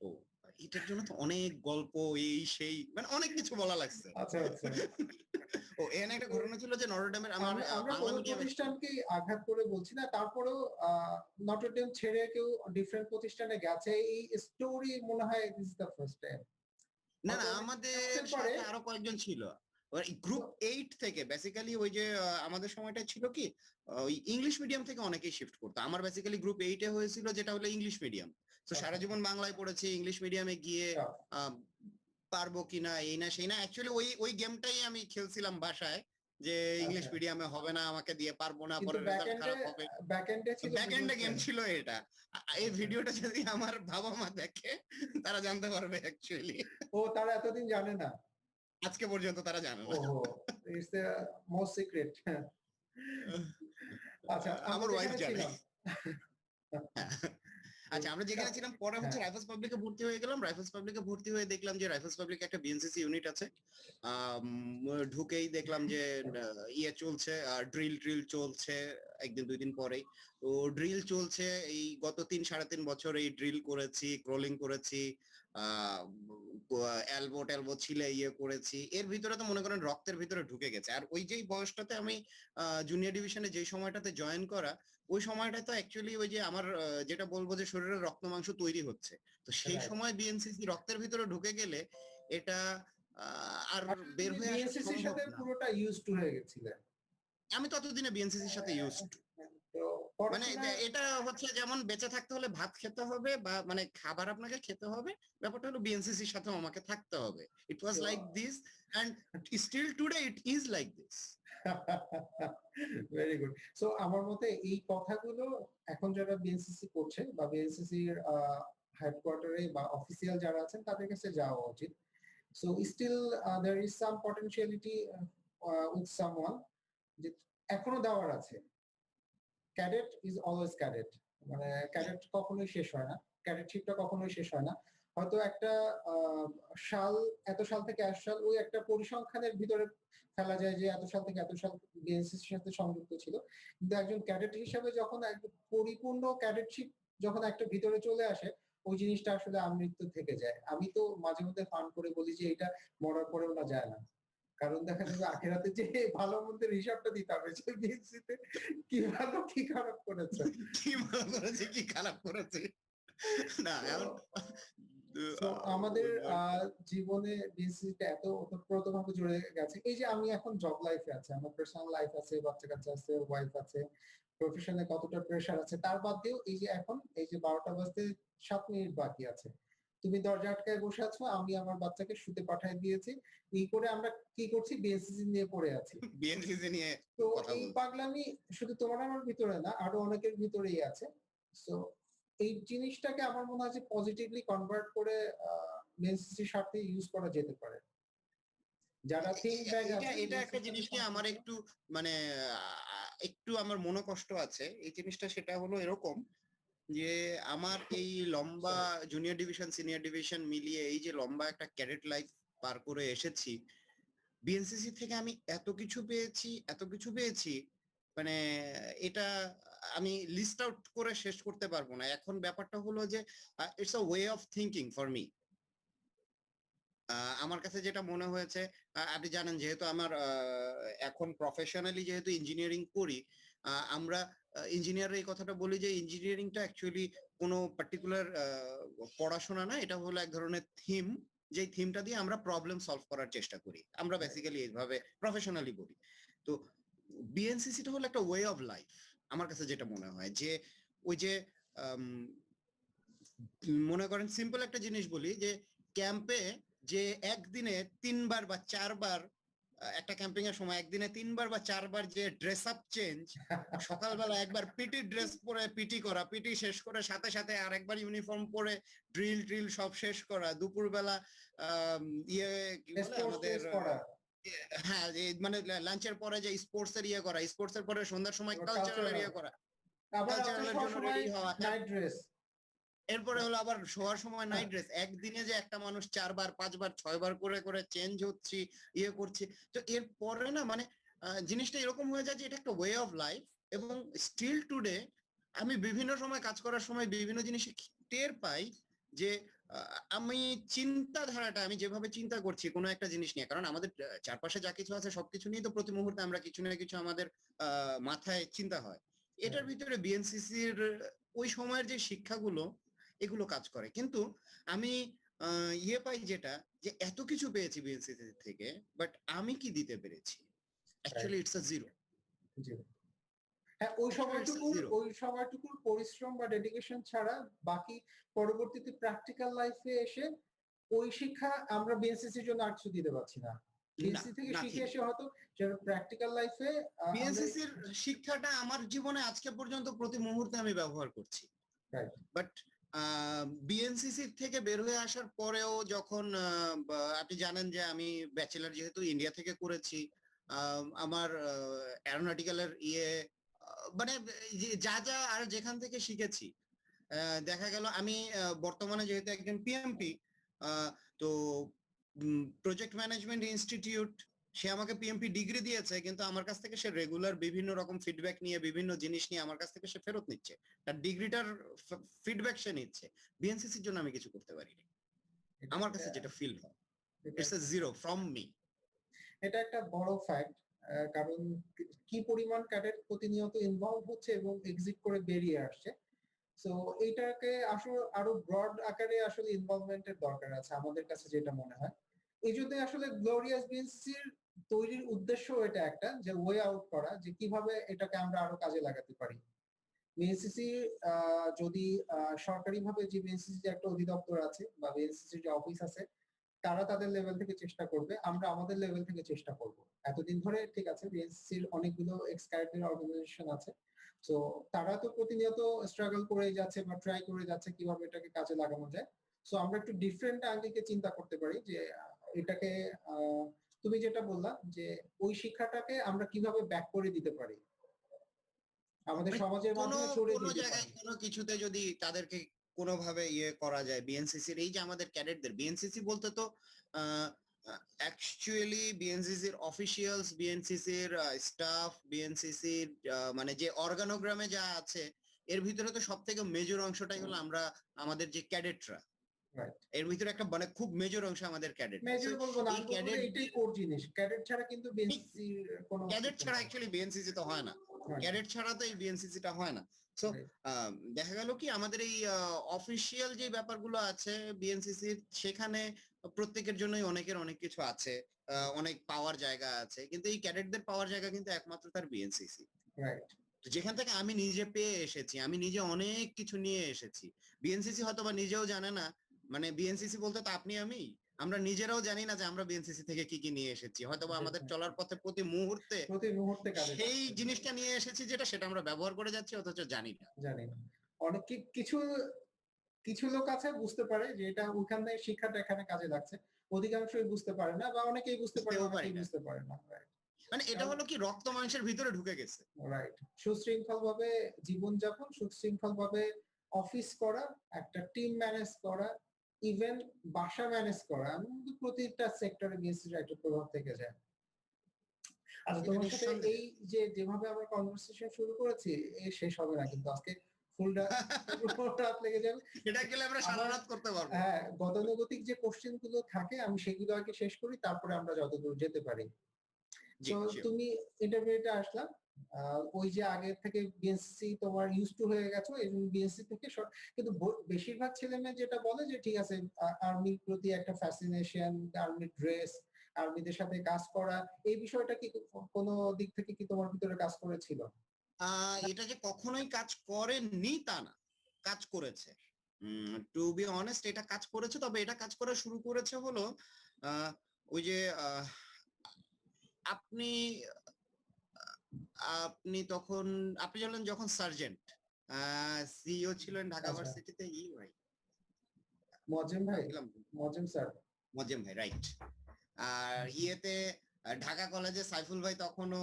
ও, এটার জন্য তো অনেক গল্প, এই সেই মানে অনেক কিছু বলা লাগছে। আচ্ছা, আচ্ছা। ও এখানে একটা ঘটনা ছিল যে নটরডেমের আমার আমরা বাংলা কোন মিডিয়ামে। প্রতিষ্ঠানকেই আঘাত করে বলছি না। তারপরেও নটরডেম ছেড়ে কেউ ডিফারেন্ট প্রতিষ্ঠানে গেছে। এই স্টোরি মনে হয় this is the first time. না, হয়তো না, অনেক আমাদের হতে পারে। সাথে আরো কয়েকজন ছিল। ওই গ্রুপ 8 থেকে বেসিক্যালি ওই যে আমাদের সময়টা ছিল কি, ওই ইংলিশ মিডিয়াম থেকে অনেকেই শিফট করতো। আমার বেসিক্যালি গ্রুপ 8 এ হয়েছিল, যেটা হলো ইংলিশ মিডিয়াম। তো সারা জীবন বাংলায় পড়েছি, ইংলিশ মিডিয়ামে গিয়ে Tough. আহ, পারবো কিনা এই না সেই না, অ্যাকচুয়ালি ওই গেমটাই আমি খেলছিলাম বাসায়, যে ইংলিশ আচ্ছা। মিডিয়ামে হবে না, আমাকে দিয়ে পারবো না, কিন্তু পরে রেজাল্ট খারাপ হবে। ব্যাক এন্ডে ছিল ব্যাক এন্ডে বিজনেস গেম প্ল্যান। ছিল এটা। এই আচ্ছা। ভিডিওটা যদি আমার বাবা মা দেখে, তারা জানতে পারবে অ্যাকচুয়ালি। ও তারা এতদিন জানে না। আজকে পর্যন্ত তারা জানে না। ওহো! It's the most secret. আচ্ছা আমরা আমার ওয়াইফ যেখানে জানে। ছিলাম। আচ্ছা, আমরা যেখানে ছিলাম পরে হচ্ছে হ্যাঁ। রাইফেলস পাবলিকে ভর্তি হয়ে গেলাম। রাইফেলস পাবলিকে ভর্তি হয়ে দেখলাম যে রাইফেলস পাবলিকে একটা বিএনসিসি ইউনিট আছে। ঢুকেই দেখলাম যে ইয়ে চলছে, ড্রিল চলছে। ১ দিন ২ দিন পরেই তো ড্রিল চলছে। এই গত ৩ সাড়ে ৩ বছর এই ড্রিল করেছি, ক্রলিং করেছি, এলবো টেলবো ছিলে ইয়ে করেছি, এর ভিতরে তো মনে করেন রক্তের ভিতরে ঢুকে গেছে। আর ওই যেই বয়সটাতে আমি জুনিয়র ডিভিশনে যেই সময়টাতে জয়েন করা, ওই সময়টা তো অ্যাকচুয়ালি ওই যে আমার যেটা বলবো যে শরীরের রক্ত মাংস তৈরি হচ্ছে, তো সেই রাইট। সময় বিএনসিসি রক্তের ভিতরে ঢুকে গেলে এটা আর আর বের তুমি হয়ে আসা বিএনসিসির সম্ভব সাথে না। পুরোটা ইউজ টু হয়ে গেছিলে। আমি ততদিনে বিএনসিসির সাথে ইউজ, তো মানে পড়াশোনায় এটা হচ্ছে যেমন বেঁচে থাকতে হলে ভাত খেতে হবে বা মানে খাবার আপনাকে খেতে হবে, ব্যাপারটা হলো বিএনসিসির সাথেও আমাকে থাকতে হবে। ইট ওয়াজ তো like this and still today it is like this. Very good. So আমার মতে এই কথাগুলো এখন যারা বিএনসিসি করছে বা বিএনসিসির হেডকোয়ার্টারে বা অফিসিয়াল যারা আছেন তাদের কাছে যাওয়া উচিত। So still there is some potentiality with someone, যে এখনো দেওয়ার আছে। ক্যাডেট ইজ অলওয়েজ ক্যাডেট, মানে ক্যাডেট কখনোই শেষ হয় না, ক্যাডেটশিপটা কখনোই শেষ হয় না। হয়তো একটা আহ, সাল, এত সাল থেকে এত সাল, ওই একটা পরিসংখ্যানের ভিতরে ফেলা যায় যে এত সাল থেকে এত সাল বিএনসিসির সাথে সংযুক্ত ছিল, কিন্তু একজন ক্যাডেট হিসাবে যখন একদম পরিপূর্ণ ক্যাডেটশিপ যখন একটা ভিতরে চলে আসে, ওই জিনিসটা আসলে আমৃত্যু থেকে যায়। আমি তো মাঝে মধ্যে ফান করে বলি যে এটা মরার পরেও না যায় না, কারণ দেখা যাবে আখেরাতে যে ভালো মন্দের হিসাবটা দিতে হবে যে বিএনসিতে কি ভালো কি খারাপ করেছে। কি ভালো করেছে কি খারাপ করেছে, না এখন সো আমাদের জীবনে বিএনসিটা এত ওতপ্রোতভাবে জুড়ে গেছে। এই যে আমি এখন জব লাইফে আছি, আমার পার্সোনাল লাইফ আছে, বাচ্চা কাচ্চা আছে, ওয়াইফ আছে, প্রফেশনে কতটা প্রেশার আছে, তার বাদ দিয়েও এই যে এখন এই যে 12টা বাজতে 7 মিনিট বাকি আছে, তুমি দরজা আটকায় বসে আছো, আমি আমার বাচ্চাকে শুতে পাঠিয়ে দিয়েছি, এই করে আমরা কি করছি, বিএনসিসি নিয়ে পড়ে আছি। বিএনসিসি নিয়ে তো কথা এই বলছি। পাগলামি শুধু তোমার আমার ভিতরে না, আরো অনেকের ভিতরেই আছে। সো এই জিনিসটাকে আমার মনে হয় যে পজিটিভলি কনভার্ট করে মেনস্ট্রির সাথে ইউজ করা যেতে পারে। যারা থিঙ্ক ব্যাগ এটা আছে এটা একটা মেনস্ট্রির সাথে জিনিস নিয়ে আমার সম্পৃক্ত। একটু মানে একটু আমার মনোকষ্ট আছে এই জিনিসটা, সেটা হলো এরকম যে আমার এই লম্বা Sorry. Junior division senior division মিলিয়ে এই যে লম্বা একটা ক্যাডেট লাইফ পার করে এসেছি, বিএনসিসি থেকে আমি এত কিছু পেয়েছি, মানে এটা আমি লিস্ট আউট করে শেষ করতে পারবো না। এখন ব্যাপারটা হলো যে it's a way of thinking for me. আমার কাছে যেটা মনে হয়েছে, আপনি জানেন যেহেতু আমার এখন প্রফেশনালি যেহেতু ইঞ্জিনিয়ারিং করি, আমরা ইঞ্জিনিয়ার এই কথাটা বলি যে ইঞ্জিনিয়ারিংটা অ্যাকচুয়ালি কোনো পার্টিকুলার পড়াশোনা না, এটা হলো এক ধরনের থিম, যেই থিমটা দিয়ে আমরা প্রবলেম সলভ করার চেষ্টা করি, আমরা বেসিক্যালি এইভাবে প্রফেশনালি বলি। তো বিএনসিসিটা হলো একটা ওয়ে অফ লাইফ। আমার কাছে যেটা মনে হয় যে ওই যে আম, মনে করেন সিম্পল একটা জিনিস বলি যে ক্যাম্পে যে একদিনে 3বার বা 4বার, একটা ক্যাম্পিং এর সময় একদিনে 3বার বা 4বার যে ড্রেস আপ চেঞ্জ, সকালবেলা একবার পিটি ড্রেস পরে পিটি করা, পিটি শেষ করে সাথে সাথে আর একবার ইউনিফর্ম পরে ড্রিল সব শেষ করা, দুপুরবেলা ইয়ে কি বলে স্পোর্টস আমাদের ড্রেস পরা, হ্যাঁ মানে লাঞ্চের পরে যে স্পোর্টস এর ইয়ে করা, স্পোর্টস এর পরে সন্ধ্যার সময় কালচারাল কালচারাল, ইয়ে করা, আবার রাত্রে কালচারালের শোয়ার জন্য সময় রেডি হওয়া, নাইট ড্রেস। এরপরে হলো আবার শোয়ার সময় নাইট ড্রেস, একদিনে যে একটা মানুষ 4বার 5বার 6বার করে চেঞ্জ হচ্ছে, ইয়ে করছে। তো এর পরে না মানে জিনিসটা এরকম হয়ে যায় যে এটা একটা ওয়ে অফ লাইফ। এবং স্টিল টুডে আমি বিভিন্ন সময় কাজ করার সময় বিভিন্ন জিনিস টের পাই যে আমি চিন্তাধারাটা আমি যেভাবে চিন্তা করছি কোনো একটা জিনিস নিয়ে, কারণ আমাদের চারপাশে যা কিছু আছে সবকিছু নিয়ে তো প্রতি মুহূর্তে আমরা কিছু না কিছু আমাদের মাথায় চিন্তা হয়। এটার ভিতরে বিএনসিসির ওই সময়ের যে শিক্ষাগুলো এগুলো কাজ করে। কিন্তু আমি ইয়ে পাই যেটা, যে এত কিছু পেয়েছি বিএনসিসি থেকে, বাট আমি কি দিতে পেরেছি? Right, actually it's a zero. জি। হ্যাঁ, অ্যাকচুয়ালি ইটস আ জিরো। ওই সময়টুকুর পরিশ্রম বা ডেডিকেশন ছাড়া বাকি পরবর্তীতে প্র্যাকটিক্যাল লাইফে এসে ওই শিক্ষা আমরা বিএনসিসির জন্য আর কিছু দিতে পারছি না। না, বিএনসিসি থেকে শিখে নাথিং। এসে হয়তো যেন প্র্যাকটিক্যাল লাইফে আমরা বিএনসিসির শিক্ষাটা আমার জীবনে আজকে পর্যন্ত প্রতি মুহূর্তে আমি ব্যবহার করছি। রাইট, বাট বিএনসিসি থেকে বের হয়ে আসার পরেও যখন আপনি জানেন যে আমি ব্যাচেলার যেহেতু ইন্ডিয়া থেকে করেছি, আমার অ্যারোনটিক্যালের ইয়ে মানে যা যা আর যেখান থেকে শিখেছি, দেখা গেল আমি বর্তমানে যেহেতু একজন পিএমপি, তো প্রজেক্ট ম্যানেজমেন্ট ইনস্টিটিউট সে আমাকে পিএমপি ডিগ্রি দিয়েছে, কিন্তু আমার কাছ থেকে সে রেগুলার বিভিন্ন রকম ফিডব্যাক নিয়ে বিভিন্ন জিনিস নিয়ে আমার কাছ থেকে সে ফেরত নিচ্ছে, তার ডিগ্রিটার ফিডব্যাক সে নিচ্ছে। বিএনসিসির জন্য আমি কিছু করতে পারিনি। এটা আমার একটা কাছে যেটা ফিল হয়, এটা it's a zero from me. এটা একটা বড় ফ্যাক্ট। কারণ কি পরিমাণ ক্যাডেট প্রতিনিয়ত ইনভলভ হচ্ছে এবং এক্সিট করে বেরিয়ে আসছে। সো এইটাকে আসলে আরো ব্রড আকারে আসলে ইনভলভমেন্ট এর দরকার আছে আমাদের কাছে যেটা মনে হয়। এইজন্য আসলে গ্লোরিয়াস বিএনসিসির তৈরির উদ্দেশ্য এটা একটা যে ওয়ে আউট করা যে কিভাবে এটাকে আমরা আরো কাজে লাগাতে পারি। বিএনসিসি যদি সরকারিভাবে যে বিএনসিসি যে একটা অধিদপ্তর আছে বা বিএনসিসির যে অফিস আছে তারা তাদের লেভেল থেকে চেষ্টা করবে। আমরা আমাদের লেভেল থেকে চেষ্টা করব। এতদিন ধরে ঠিক আছে বিএনসিসির অনেকগুলো এক্স ক্যাডেট অর্গানাইজেশন আছে। সো তারা তো প্রতিনিয়ত স্ট্রাগল করেই যাচ্ছে বা ট্রাই করে যাচ্ছে কিভাবে এটাকে কাজে লাগানো যায়। সো আমরা একটু ডিফারেন্ট অ্যাঙ্গেল চিন্তা করতে পারি যে এটাকে আ তুমি যেটা বললা যে ওই শিক্ষাটাকে আমরা কিভাবে ব্যাক করে দিতে পারি। আমাদের মানে সমাজের কোনো মাধ্যমে ছড়িয়ে কোনো দিতে জায়গায় পারি। কোনো কিছুতে যদি তাদেরকে কোনোভাবে ইয়ে করা যায়, বিএনসিসির এই যে আমাদের ক্যাডেটদের, বিএনসিসি বলতে তো অ্যাকচুয়ালি বিএনসিসির অফিসিয়ালস, বিএনসিসির স্টাফ, বিএনসিসির মানে যে অর্গানোগ্রামে যা আছে, এর ভিতরে তো সবথেকে মেজর অংশটাই হলো আমরা, আমাদের যে ক্যাডেটরা। রাইট। এর ভিতরে একটা মানে খুব মেজর অংশ আমাদের ক্যাডেটরা। সো মেজর বলব না, এই আমি বলব যে এটাই ক্যাডেটদের, কোর জিনিস। ক্যাডেট ছাড়া কিন্তু বিএনসিসির কোনো ক্যাডেট অস্তিত্ব ছাড়া নাই। অ্যাকচুয়ালি বিএনসিসি তো হয় না। হয় না। ক্যাডেট ছাড়া তো এই বিএনসিসিটা হয় না। সো রাইট, দেখা গেল কি আমাদের এই অফিসিয়াল যে ব্যাপারগুলো আছে বিএনসিসির, সেখানে প্রত্যেকের জন্যই অনেকের অনেক কিছু আছে। অনেক পাওয়ার জায়গা আছে। কিন্তু এই ক্যাডেটদের পাওয়ার জায়গা কিন্তু একমাত্র তার বিএনসিসি। রাইট, যেখান থেকে আমি নিজে পেয়ে এসেছি, আমি নিজে অনেক কিছু নিয়ে এসেছি। বিএনসিসি হয়তোবা নিজেও জানে না, মানে বিএনসিসি বলতে তো আপনি আমি, আমরা নিজেরাও জানি না যে আমরা বিএনসিসি থেকে কি নিয়ে এসেছি। হয়তোবা আমাদের চলার পথে প্রতি মুহূর্তে প্রতি মুহূর্তে কাজে সেই লাগছে। জিনিসটা নিয়ে এসেছি যেটা, সেটা আমরা ব্যবহার করে যাচ্ছি অথচ জানি না। জানি না। অনেক কিছু কিছু লোক আছে বুঝতে পারে যে এটা ওখানে শিক্ষাটা এখানে কাজে লাগছে। অধিকাংশই বুঝতে পারে না বা অনেকেই বুঝতে পারে, বুঝতেও পারি অনেকেই না। বুঝতে পারে না। রাইট। মানে এটা কারণ হলো কি রক্ত মাংসের ভিতরে ঢুকে গেছে। রাইট। সুশৃঙ্খলভাবে জীবনযাপন, সুশৃঙ্খলভাবে অফিস করা, একটা টিম ম্যানেজ করা, ইভেন বাসা ম্যানেজ করা। কিন্তু প্রতিটা সেক্টরে বিএসসির একটা প্রভাব থেকে যায়। আচ্ছা এটা তোমার সাথে নিঃসন্দেহে। এই যে যেভাবে আমরা কনভারসেশন শুরু করেছি শেষ হবে না কিন্তু আজকে ফুল পুরো রাত লেগে যাবে। এটা গেলে আমরা সারা আমার রাত করতে পারবো। হ্যাঁ, গতানুগতিক যে কোশ্চেন গুলো থাকে আমি সেগুলো আগে শেষ করি তারপরে আমরা যতদূর যেতে পারি। জি, তো শিওর। তুমি ইন্টারমিডিয়েটে আসলা। ওই যে আগের থেকে বিএসসি তোমার ইউজড টু হয়ে গেছো এবং বিএসসি থেকে কিন্তু বেশিরভাগ ছেলেমেয়ে যেটা বলে যে ঠিক আছে আর্মির প্রতি একটা ফ্যাসিনেশন, আর্মির ড্রেস, আর্মিদের সাথে কাজ করা, এই বিষয়টা কি কোনো দিক থেকে কি তোমার ভিতরে কাজ করেছিল? এটা যে কখনোই কাজ করেনি তা না। কাজ করেছে। টু বি অনেস্ট এটা কাজ করেছে। তবে এটা কাজ করা শুরু করেছে হলো আ ওই যে আপনি আপনি তখন আপনি জানলেন যখন সার্জেন্ট আ সিইও ছিলেন ঢাকা আচ্ছা, ভার্সিটিতে, ভাই মোয়াজ্জেম নাম ভাই, গেলাম, মোয়াজ্জেম স্যার। মোয়াজ্জেম ভাই, রাইট। আর ইয়েতে ঢাকা কলেজে সাইফুল ভাই তখনো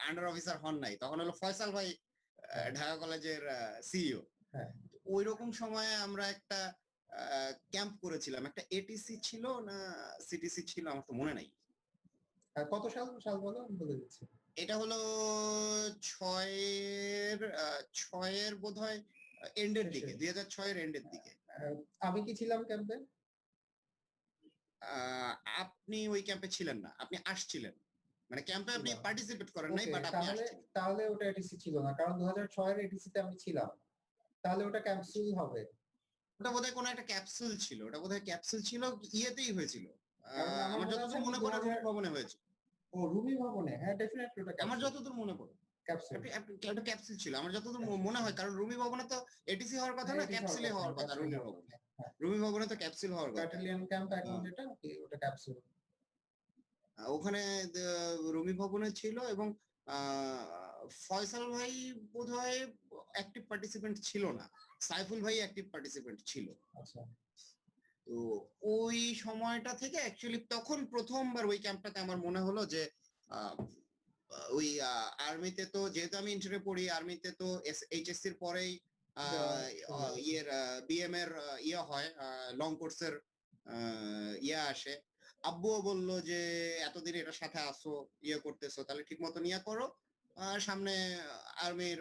আন্ডার অফিসার হন নাই। তখন হলো ফয়সাল ভাই হ্যাঁ, ঢাকা কলেজের সিইও। হ্যাঁ। ঐরকম সময়ে আমরা একটা ক্যাম্প করেছিলাম। একটা এটিসি ছিল না সিটিসি ছিল আমার তো মনে নাই। কত সাল সাল বলো আমি বলে দিচ্ছি। এটা হলো ৬ এর ৬ এর বোধহয় এন্ডের শেষে। দিকে, ২০০৬ এর এন্ডের দিকে। আ আমি কি ছিলাম ক্যাম্পে? আ আপনি ওই ক্যাম্পে ছিলেন না। আপনি আসছিলেন। মানে ক্যাম্পে আপনি ছিলাম। পার্টিসিপেট করেন নাই, ওকে বাট আপনি তাহলে আসছিলেন। তাহলে ওটা এটিসি ছিল না। কারণ ২০০৬ এর এটিসি তে আমি ছিলাম। তাহলে ওটা ক্যাপসুল হবে। ওটা বোধহয় কোনো একটা ক্যাপসুল ছিল। ওটা বোধহয় ক্যাপসুল ছিল, ইয়েতেই হয়েছিল। কারণ আমার আমার মনে আছে যতদূর আমি মনে পড়ে ২০০০ রুমি ভবনে হয়েছিল। রুমি ভবনে। হ্যাঁ, ডেফিনিটলি ওটা আমার ক্যাপসুল। যতদূর মনে পড়ে। ক্যাপসুল। ওটা ক্যাপসুল ছিল। আমার যতদূর ক্যাপসুল মনে ছিল। হয়, কারণ রুমি ভবনে তো এটিসি হওয়ার কথা হ্যাঁ, না, এটিসি হওয়ার ক্যাপসুলই কথা না। হওয়ার কথা ক্যাপসুল রুমি হওয়ার ভবনে। কথা। হ্যাঁ। রুমি ভবনে তো ক্যাপসুল হওয়ার কথা। ব্যাটালিয়ন ক্যাম্প আ এখন যেটা ওটা ক্যাপসুল। ওখানে রুমি ভবনে ছিল এবং আ ফয়সাল ভাই বোধহয় অ্যাক্টিভ পার্টিসিপেন্ট ছিল না। সাইফুল ভাই অ্যাক্টিভ পার্টিসিপেন্ট ছিল। আচ্ছা। তো ওই সময়টা থেকে অ্যাকচুয়ালি তখন ১ম বার ওই ক্যাম্পটাতে আমার মনে হলো যে আ ওই আর্মিতে তো যেহেতু আমি ইন্টারে পড়ি, আর্মিতে তো এইচএসসির পরেই আ দেওয়া অ শুরু হয়। ইয়ের বিএম এর ইয়ে হয়, লং কোর্সের আ ইয়ে আসে। আব্বুও বলল যে, "এতদিন এটার সাথে আছো, ইয়ে করতেছো, তাহলে ঠিক মতন ইয়ে করো। সামনে আর্মির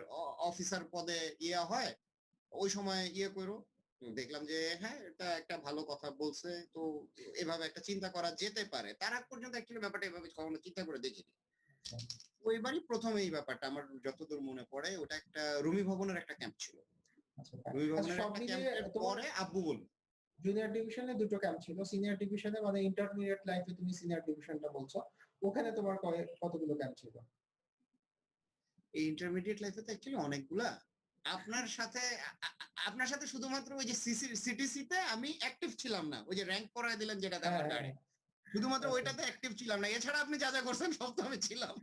অফিসার পদে ইয়ে হয়, ওই সময় ইয়ে করো।" দেখলাম যে হ্যাঁ, এটা একটা ভালো কথা বলছে। তো এভাবে একটা চিন্তা করা যেতে পারে। তার আগ পর্যন্ত অ্যাকচুয়ালি ব্যাপারটা এভাবে কখনো চিন্তা করে দেখিনি। আচ্ছা, ওইবারই ১ম এই ব্যাপারটা আমার যতদূর মনে পড়ে ওটা একটা রুমি ভবনের একটা ক্যাম্প ছিল। আচ্ছা, ফাইন। রুমি আচ্ছা, ভবনের সব একটা মিলিয়ে ক্যাম্পের তোমার পরে আব্বু বলল, জুনিয়র ডিভিশনে ২ টো ক্যাম্প ছিল। সিনিয়র ডিভিশনে মানে ইন্টারমিডিয়েট লাইফে তুমি সিনিয়র ডিভিশনটা বলছো। ওখানে তোমার কতগুলো ক্যাম্প ছিল? এই ইন্টারমিডিয়েট লাইফে তো অ্যাকচুয়ালি অনেকগুলা। আপনার সাথে আপনার সাথে শুধুমাত্র ওই যে সিটিসি তে আমি অ্যাক্টিভ ছিলাম না। ওই যে র‍্যাংক করায় দিলেন যেটাতে হ্যাঁ, আমার হ্যাঁ, গাড়ি। হ্যাঁ। শুধুমাত্র আচ্ছা। ওইটাতে অ্যাক্টিভ ছিলাম না। এছাড়া আপনি যা করছেন সব তো আমি ছিলাম।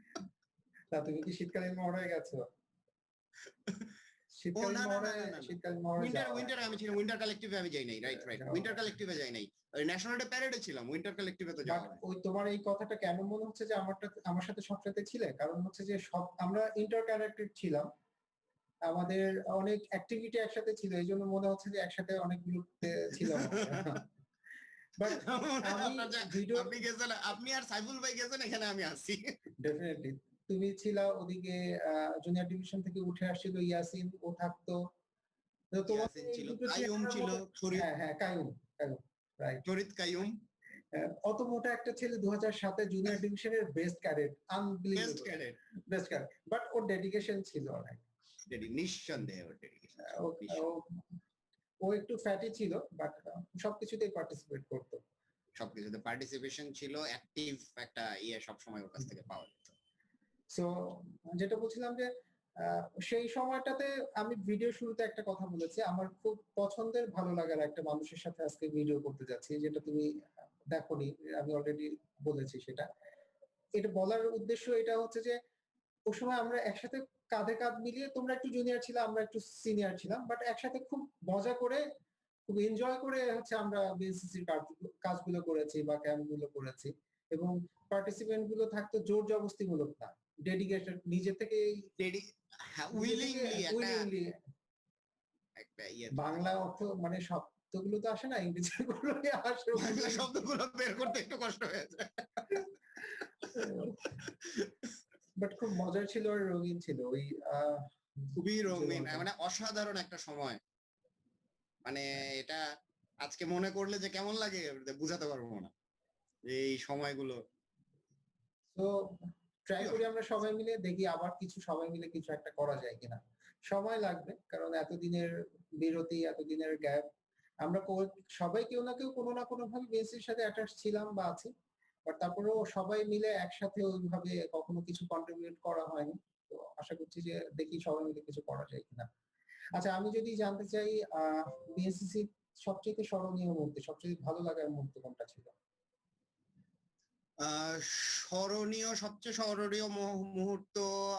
তা তুমি কি শীতকালীন মহড়ায় গেছো? ও শীতকালীন না, না, না, মহড়ায় না, না, না। শীতকালীন মহড়ায় যাওয়া হয় উইন্টার না। আমি ছিলাম। উইন্টার কালেক্টিভে আমি যাই নাই। Right, right. যাওয়া উইন্টার হয় না। কালেক্টিভে যাই নাই। ওই ন্যাশনাল ডে প্যারেডে ছিলাম। উইন্টার কালেক্টিভে তো বাট যাওয়া হয়। ওই তোমার এই কথাটা কেন মনে হচ্ছে যে আমার সাথে সবসাথে ছিলে? কারণ হচ্ছে যে আমরা ইন্টার কানেক্টেড ছিলাম। আমাদের অনেক অ্যাক্টিভিটি একসাথে ছিল। এইজন্য মনে হচ্ছে যে একসাথে অনেকগুলোতে ছিলাম আমরা। বাট মনে হয় আমি আপনার যে ভিডিও আপনি গেছেন, আপনি আর সাইফুল ভাই গেছেন, এখানে আমি আছি। ডেফিনিটলি তুমি ছিলা ওদিকে জুনিয়র ডিভিশন থেকে উঠে আসছিল ইয়াসিন, ও থাকতো। তো তোমাদের ইয়াসিন এই ছিল, দুটো কাইয়ুম চেহারার ছিল, মধ্যে শরীফ, হ্যাঁ, হ্যাঁ, কাইয়ুম, রাইট। শরীফ কাইয়ুম, অত মোটা একটা ছেলে ২০০৭ এ জুনিয়র ডিভিশনের best cadet, best unbelievable cadet. Best cadet. But or dedication ছিল অনেক। নিঃসন্দেহে ওর ডেডিকেশন ছিল। ও ও নিঃসন্দেহে। ও একটু ফ্যাটি ছিল বাট সবকিছুতেই পার্টিসিপেট করত। সবকিছুতে পার্টিসিপেশন ছিল, অ্যাক্টিভ একটা সবসময় ওর কাছ থেকে পাওয়া যেত। সো যেটা বলছিলাম যে সেই সময়টাতে আমি ভিডিও শুরুতে একটা কথা বলেছি। আমার খুব পছন্দের ভালো লাগার একটা মানুষের সাথে আজকে ভিডিও করতে যাচ্ছি। যেটা তুমি দেখোনি। আমি অলরেডি বলেছি সেটা। এটা বলার উদ্দেশ্য এটা হচ্ছে যে ওই সময় আমরা একসাথে কাঁধে কাঁধ মিলিয়ে তোমরা একটু জুনিয়র ছিলা, আমরা একটু সিনিয়র ছিলাম। বাট একসাথে খুব মজা করে, খুব এনজয় করে হচ্ছে আমরা বিএনসিসির কাজগুলো করেছি বা ক্যাম্প গুলো করেছি। এবং পার্টিসিপেন্ট গুলো থাকতো জোর জবস্তিমূলক না। ডেডিকেশন ডেডি হ্যাঁ, নিজে থেকে উইলিংলি উইলিংলি একটা থাকে। বাংলা অর্থ মানে শব্দগুলো তো আসে না, ইংরেজি গুলোই আসে বাংলা ওগুলোই। শব্দগুলো বের করতে একটু কষ্ট হয়ে যায়। বাট খুব মজার ছিল আর রঙিন ছিল ওই খুবই রঙিন, জীবনটা। মানে অসাধারণ একটা সময়। মানে এটা আজকে মনে করলে যে কেমন লাগে বুঝাতে পারবো না। এই সময়গুলো তো ট্রাই কি করি আমরা সবাই মিলে দেখি আবার সবাই মিলে কিছু একটা করা যায় কিনা। সময় লাগবে। কারণ এতদিনের বিরতি, এতদিনের গ্যাপ। আমরা সবাই কেউ না কেউ কোনো না কোনোভাবে বিএনসির সাথে অ্যাটাচ ছিলাম বা আছি। বাট তারপরেও সবাই মিলে একসাথে ওইভাবে কখনো কিছু কন্ট্রিবিউট করা হয়নি। তো আশা করছি যে দেখি সবাই মিলে কিছু করা যায় কিনা। আচ্ছা, আমি যদি জানতে চাই আ বিএনসিসির সবচাইতে স্মরণীয় মুহূর্ত, সবচেয়ে ভালো লাগার মুহূর্ত কোনটা ছিল? আ সবচেয়ে স্মরণীয় মুহূর্ত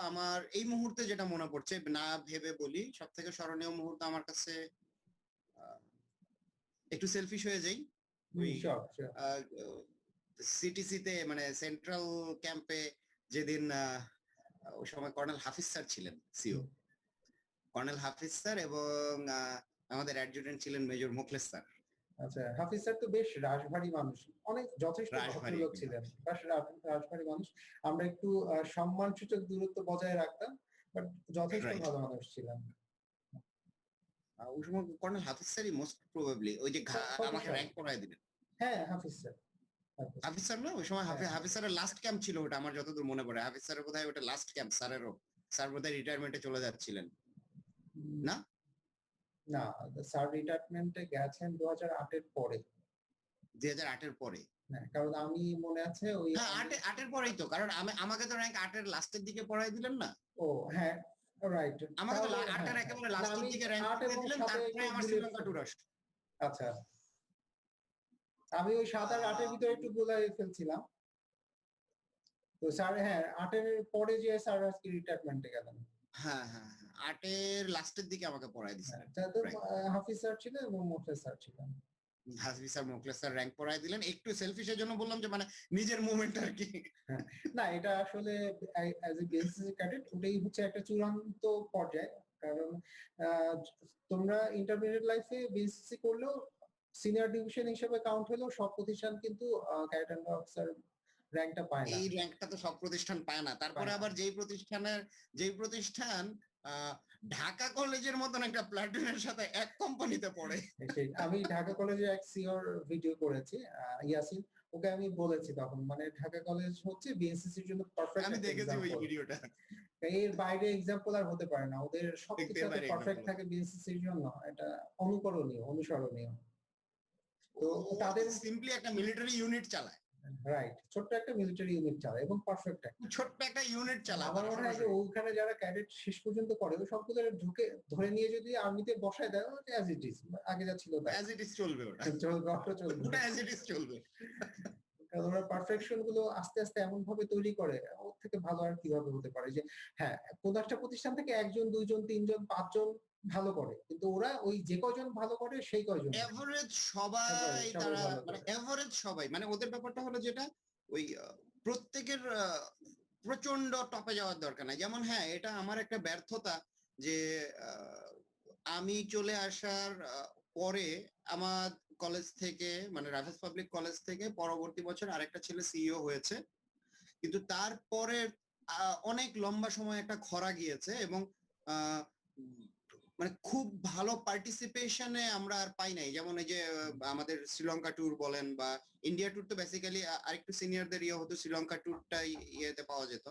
আমার এই মুহূর্তে যেটা মনে পড়ছে, না ভেবে বলি, সবথেকে স্মরণীয় মুহূর্ত আমার কাছে আ একটু সেলফিশ হয়ে যাই। ওই শিওর। আ সিটিসিতে মানে সেন্ট্রাল ক্যাম্পে যেদিন ওই সময় কর্নেল হাফিজ স্যার ছিলেন সিও। হুম। কর্নেল হাফিজ স্যার এবং আমাদের অ্যাডজুটেন্ট ছিলেন মেজর মোখলেস স্যার। আচ্ছা, হাফিজ স্যার তো বেশ রাশভারী মানুষ। যথেষ্ট রাশভারী ভদ্রলোক একজন ছিলেন। মানুষ। রাশভারী মানুষ। আমরা একটু সম্মানসূচক দূরত্ব বজায় রাখতাম। বাট যথেষ্ট রাইট। ভালো মানুষ ছিলেন। ওই সময় কর্নেল হাফিজ স্যারই মোস্ট প্রবাবলি ওই যে কত আমাকে সাল? র‍্যাংক করায় দিলেন। হ্যাঁ, হাফিজ স্যার। হাফিজ। হাফিজ স্যার না? ওই সময় হ্যাঁ, হাফিজ স্যারের লাস্ট ক্যাম্প ছিল ওটা আমার যতদূর মনে পড়ে। হাফিজ স্যারের বোধহয় ওটা লাস্ট ক্যাম্প স্যারেরও। স্যার বোধহয় রিটায়ারমেন্টে চলে যাচ্ছিলেন। উম না? না, স্যার রিটায়ারমেন্টে গেছেন ২০০৮ এর পরে। ২০০৮ এর পরে। হ্যাঁ, কারণ আমি মনে আছে ওই হ্যাঁ, আমি ৮ এর পরেই তো। কারণ আমাকে তো র‍্যাংক ৮ এর লাস্টের দিকে পড়ায় দিলেন না? ও হ্যাঁ, রাইট। আমাকে তো তাহলে ৮ এর হ্যাঁ, হ্যাঁ। একেবারে না লাস্টের আমি দিকে র‍্যাংক ৮ করিয়ে এবং দিলেন। ৭ এ তারপরে একটু আমার গুলিয়ে শ্রীলঙ্কা ট্যুর আসলো। আচ্ছা। আমি ওই ৭ আর ৮ এর আ ভিতরে একটু গুলায় ফেলছিলাম। তো স্যার হ্যাঁ, ৮ এর পরে যেয়ে স্যার আজকে রিটায়ারমেন্টে গেলেন। হ্যাঁ, হ্যাঁ, হ্যাঁ। ৮ এর লাস্টের দিকে আমাকে পড়ায় হ্যাঁ, দিছিলেন। যাতে রাইট। হাফিজ স্যার ছিলেন এবং মোখলেস স্যার ছিলেন। হাসবি স্যার, মোখলেস স্যার র‍্যাংক পড়ায় দিলেন। একটু সেলফিশ এর জন্য বললাম যে মানে নিজের মোমেন্ট আরকি। হ্যাঁ, না এটা আসলে অ্যাজ এ বিএনসিসি ক্যাডেট ওটাই হচ্ছে একটা চূড়ান্ত পর্যায়। কারণ আ তোমরা ইন্টারমিডিয়েট লাইফে বিএনসিসি করলেও সিনিয়র ডিভিশন হিসেবে কাউন্ট হলেও সব প্রতিষ্ঠান কিন্তু ক্যাডেট এন্ড অফিসার র‍্যাংকটা পায় না। এই র‍্যাংকটা তো সব প্রতিষ্ঠান পায় না। তারপরে পায় না। আবার যেই প্রতিষ্ঠান আ ঢাকা কলেজের মতন একটা প্ল্যাটুনের সাথে এক কোম্পানিতে পড়ে। আমি ঢাকা কলেজে এক সিওর ভিডিও করেছি, ইয়াসিন। ওকে আমি বলেছি তখন, মানে ঢাকা কলেজ হচ্ছে বিএনসিসির জন্য পারফেক্ট আমি একটা দেখেছি ওই এক্সাম্পল। ভিডিওটা। এর বাইরে এক্সাম্পল আর হতে পারে না, ওদের দেখতে সবকিছু এত পারি পারফেক্ট এক্সাম্পল। থাকে বিএনসিসির জন্য, এটা অনুকরণীয়, অনুসরণীয়। তো ওরা তো তাদের সিম্পলি একটা মিলিটারি ইউনিট চালায়। রাইট, ছোট্ট একটা মিলিটারি ইউনিট চালায় এবং পারফেক্ট একটা। ছোট্ট একটা ইউনিট চালায় আমার তারা মনে হয় যে সরাসরি। ওখানে যারা ক্যাডেট শেষ পর্যন্ত করে, ওই সবগুলো ঢুকে ধরে নিয়ে যদি আর্মিতে বসায় দেয়, অ্যাজ ইট ইজ, আগে যা ছিল তাই অ্যাজ ইট ইজ চলবে ওটা। চলবে, অটো চলবে। ওটা অ্যাজ ইট ইজ চলবে। কারণ ওরা পারফেকশন গুলো আস্তে আস্তে এমন ভাবে তৈরি করে, ওর থেকে ভালো আর কিভাবে হতে পারে? যে হ্যাঁ, কোন একটা প্রতিষ্ঠান থেকে একজন, দুইজন, তিনজন, পাঁচজন ভালো করে, কিন্তু ওরা ওই যে কয়জন ভালো করে সেই কয়জন এভারেজ সবাই সবাই তারা ভালো মানে করে। এভারেজ সবাই মানে ওদের ব্যাপারটা হলো যেটা ওই প্রত্যেকের প্রচন্ড টপে যাওয়ার দরকার নাই। যেমন হ্যাঁ, এটা আমার একটা ব্যর্থতা যে আমি চলে আসার পরে আমার কলেজ থেকে মানে রাফেজ পাবলিক কলেজ থেকে পরবর্তী বছর আরেকটা ছেলে সিইও হয়েছে, কিন্তু তারপরে অনেক লম্বা সময় একটা খরা গিয়েছে এবং আহ, মানে খুব ভালো পার্টিসিপেশনে আমরা আর পাই নাই। যেমন এই যে আমাদের শ্রীলঙ্কা ট্যুর বলেন বা ইন্ডিয়া ট্যুর, তো বেসিক্যালি আরেকটু সিনিয়রদের ইয়ে হতো, শ্রীলঙ্কা ট্যুরটাই ইয়েতে পাওয়া যেত।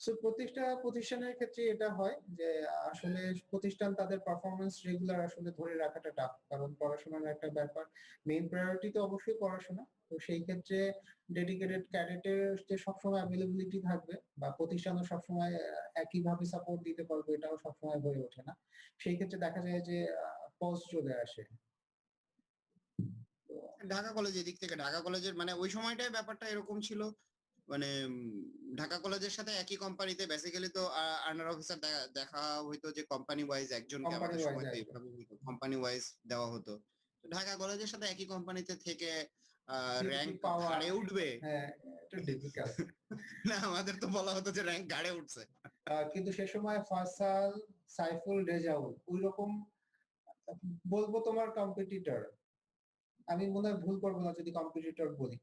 সো প্রত্যেকটা প্রতিষ্ঠানের ক্ষেত্রে এটা হয় যে আসলে প্রতিষ্ঠান তাদের পারফরমেন্স রেগুলার আসলে ধরে রাখাটা টাফ, কারণ পড়াশোনার একটা ব্যাপার। মেইন প্রায়োরিটি তো অবশ্যই পড়াশোনা। তো সেই ক্ষেত্রে ডেডিকেটেড ক্যাডেটের যে সবসময় অ্যাভেলেবিলিটি থাকবে বা প্রতিষ্ঠানও সবসময় একইভাবে সাপোর্ট দিতে পারবে, এটাও সবসময় হয়ে ওঠে না। সেই ক্ষেত্রে দেখা যায় যে পজ চলে আসে। তো ঢাকা কলেজ এদিক থেকে ঢাকা কলেজের মানে ওই সময়টায় ব্যাপারটা এরকম ছিল, মানে ঢাকা কলেজের সাথে একই কোম্পানিতে বেসিক্যালি তো আন্ডার অফিসার দেখা হইতো যে কোম্পানি ওয়াইজ একজনকে, কোম্পানি আমাদের ওয়াইজ সময় তো আসবে। এইভাবে হইতো কোম্পানি ওয়াইজ দেওয়া হতো। তো ঢাকা কলেজের সাথে একই কোম্পানিতে থেকে সিওসি র্যাঙ্ক পাওয়া, ঘাড়ে উঠবে হ্যাঁ, এটা ডিফিকাল্ট। না, আমাদের তো বলা হতো যে র্যাঙ্ক ঘাড়ে উঠছে। কিন্তু সে সময় ফয়সাল, সাইফুল, রেজাউল ওইরকম বলবো তোমার কম্পিটিটর। আমি মনে হয় ভুল করবো না যদি কম্পিটিটর বলি।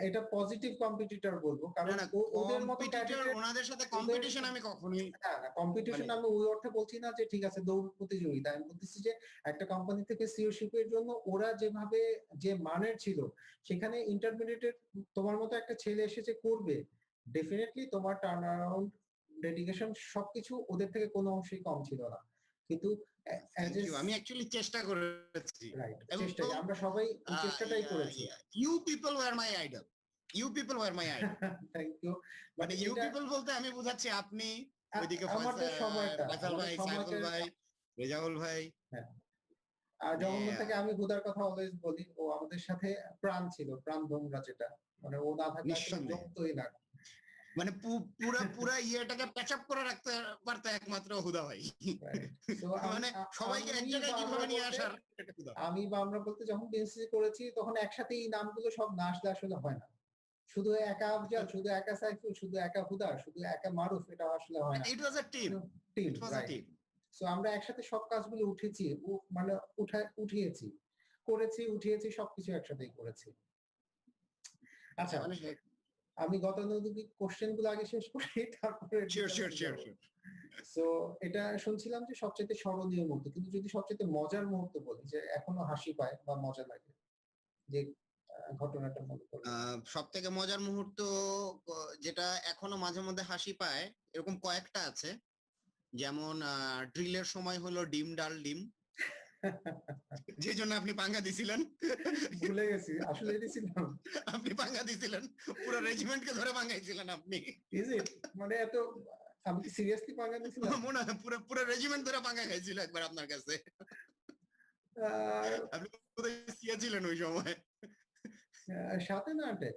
এটা পজিটিভ কম্পিটিটর বলবো, না কারণ না, ওদের মতো কম্পিটিটর ক্যাডেটের, ওনাদের সাথে ওদের কম্পিটিশন আমি কখনোই না না কম্পিটিশন মানে আমি ওই অর্থে বলছি না যে ঠিক আছে দৌড় প্রতিযোগিতা, আমি বলতেছি যে একটা কোম্পানি থেকে সিওশিপ এর জন্য ওরা যেভাবে যে মানের ছিল, সেখানে ইন্টারমিডিয়েটের তোমার মতো একটা ছেলে এসে যে করবে, ডেফিনেটলি তোমার টার্ন অ্যারাউন্ড, ডেডিকেশন সবকিছু ওদের থেকে কোনো অংশেই কম ছিল না। কিন্তু অ্যাজ থ্যাংক এ ইউ, আমি অ্যাকচুয়ালি চেষ্টা করেছি রাইট, চেষ্টাই, এবং আমরা সবাই ওই চেষ্টাটাই করেছি। You people were my idol, you people were my idol. Thank you. But মানে ইউ এটা পিপল বলতে আমি বুঝাচ্ছি আপনি, ওইদিকে আমাদের সময়টা, ফয়সাল আমাদের ভাই, সাইফুল সময়টার, ভাই, রেজাউল ভাই। হ্যাঁ। আর মানে জগন্নাথ থেকে আমি হুদার কথা অলওয়েজ বলি, ও আমাদের সাথে প্রাণ ছিল, প্রাণ ভোমরা যেটা, মানে ও না থাকলে আসলে নিঃসন্দেহে জমতোই না। মানে পুরা পুরা ইয়েটাকে প্যাচ আপ করে রাখতে পারতো একমাত্র হুদা ভাই। সো মানে সবাইকে এক জায়গায় কিভাবে নিয়ে আসার এটা হুদা। আমি বা আমরা বলতে যখন বিএনসিসি করেছি তখন একসাথে এই নামগুলো সব না আসলে আসলে হয় না। শুধু একা আফজাল, শুধু একা সাইফুল, শুধু একা হুদা, শুধু একা মারুফ, এটা আসলে হয় না। ইট ওয়াজ আ টিম, টিম, ইট ওয়াজ আ রাইট। টিম। সো আমরা একসাথে সব কাজগুলো উঠেছি, মানে উঠিয়েছি, করেছি, উঠিয়েছি, সবকিছু একসাথেই করেছি। আচ্ছা, মানে আমি গতানুগতিক কোশ্চেন গুলো আগে শেষ করি, তারপরে শিওর শিওর ডিটেইলসে শিওর যাব। শিওর। সো এটা শুনছিলাম যে সবচেয়ে স্মরণীয় মুহূর্ত, কিন্তু যদি সবচেয়ে মজার মুহূর্ত বলি, যে এখনো হাসি পায় বা মজা লাগে, যে ঘটনাটা মনে পড়ে। সব থেকে মজার মুহূর্ত যেটা এখনো মাঝে মধ্যে হাসি পায়, এরকম কয়েকটা আছে। যেমন ড্রিলের সময় হলো ডিম ডাল ডিম, যে জন্য আপনি পাঙ্গা দিছিলেন। ভুলে গেছি, আসলে দিছিলাম। আপনি পাঙ্গা দিছিলেন, পুরো রেজিমেন্টকে ধরে পাঙ্গাইছিলেন আপনি। Is it? মানে এত, আমি কি সিরিয়াসলি পাঙ্গা নিছিলাম? মনে হয় পুরো পুরো রেজিমেন্ট ধরে পাঙ্গা খাইছিল একবার আপনার কাছে। আর আপনি কোথায় ছিলেন ওই সময়? সাথে না আটে?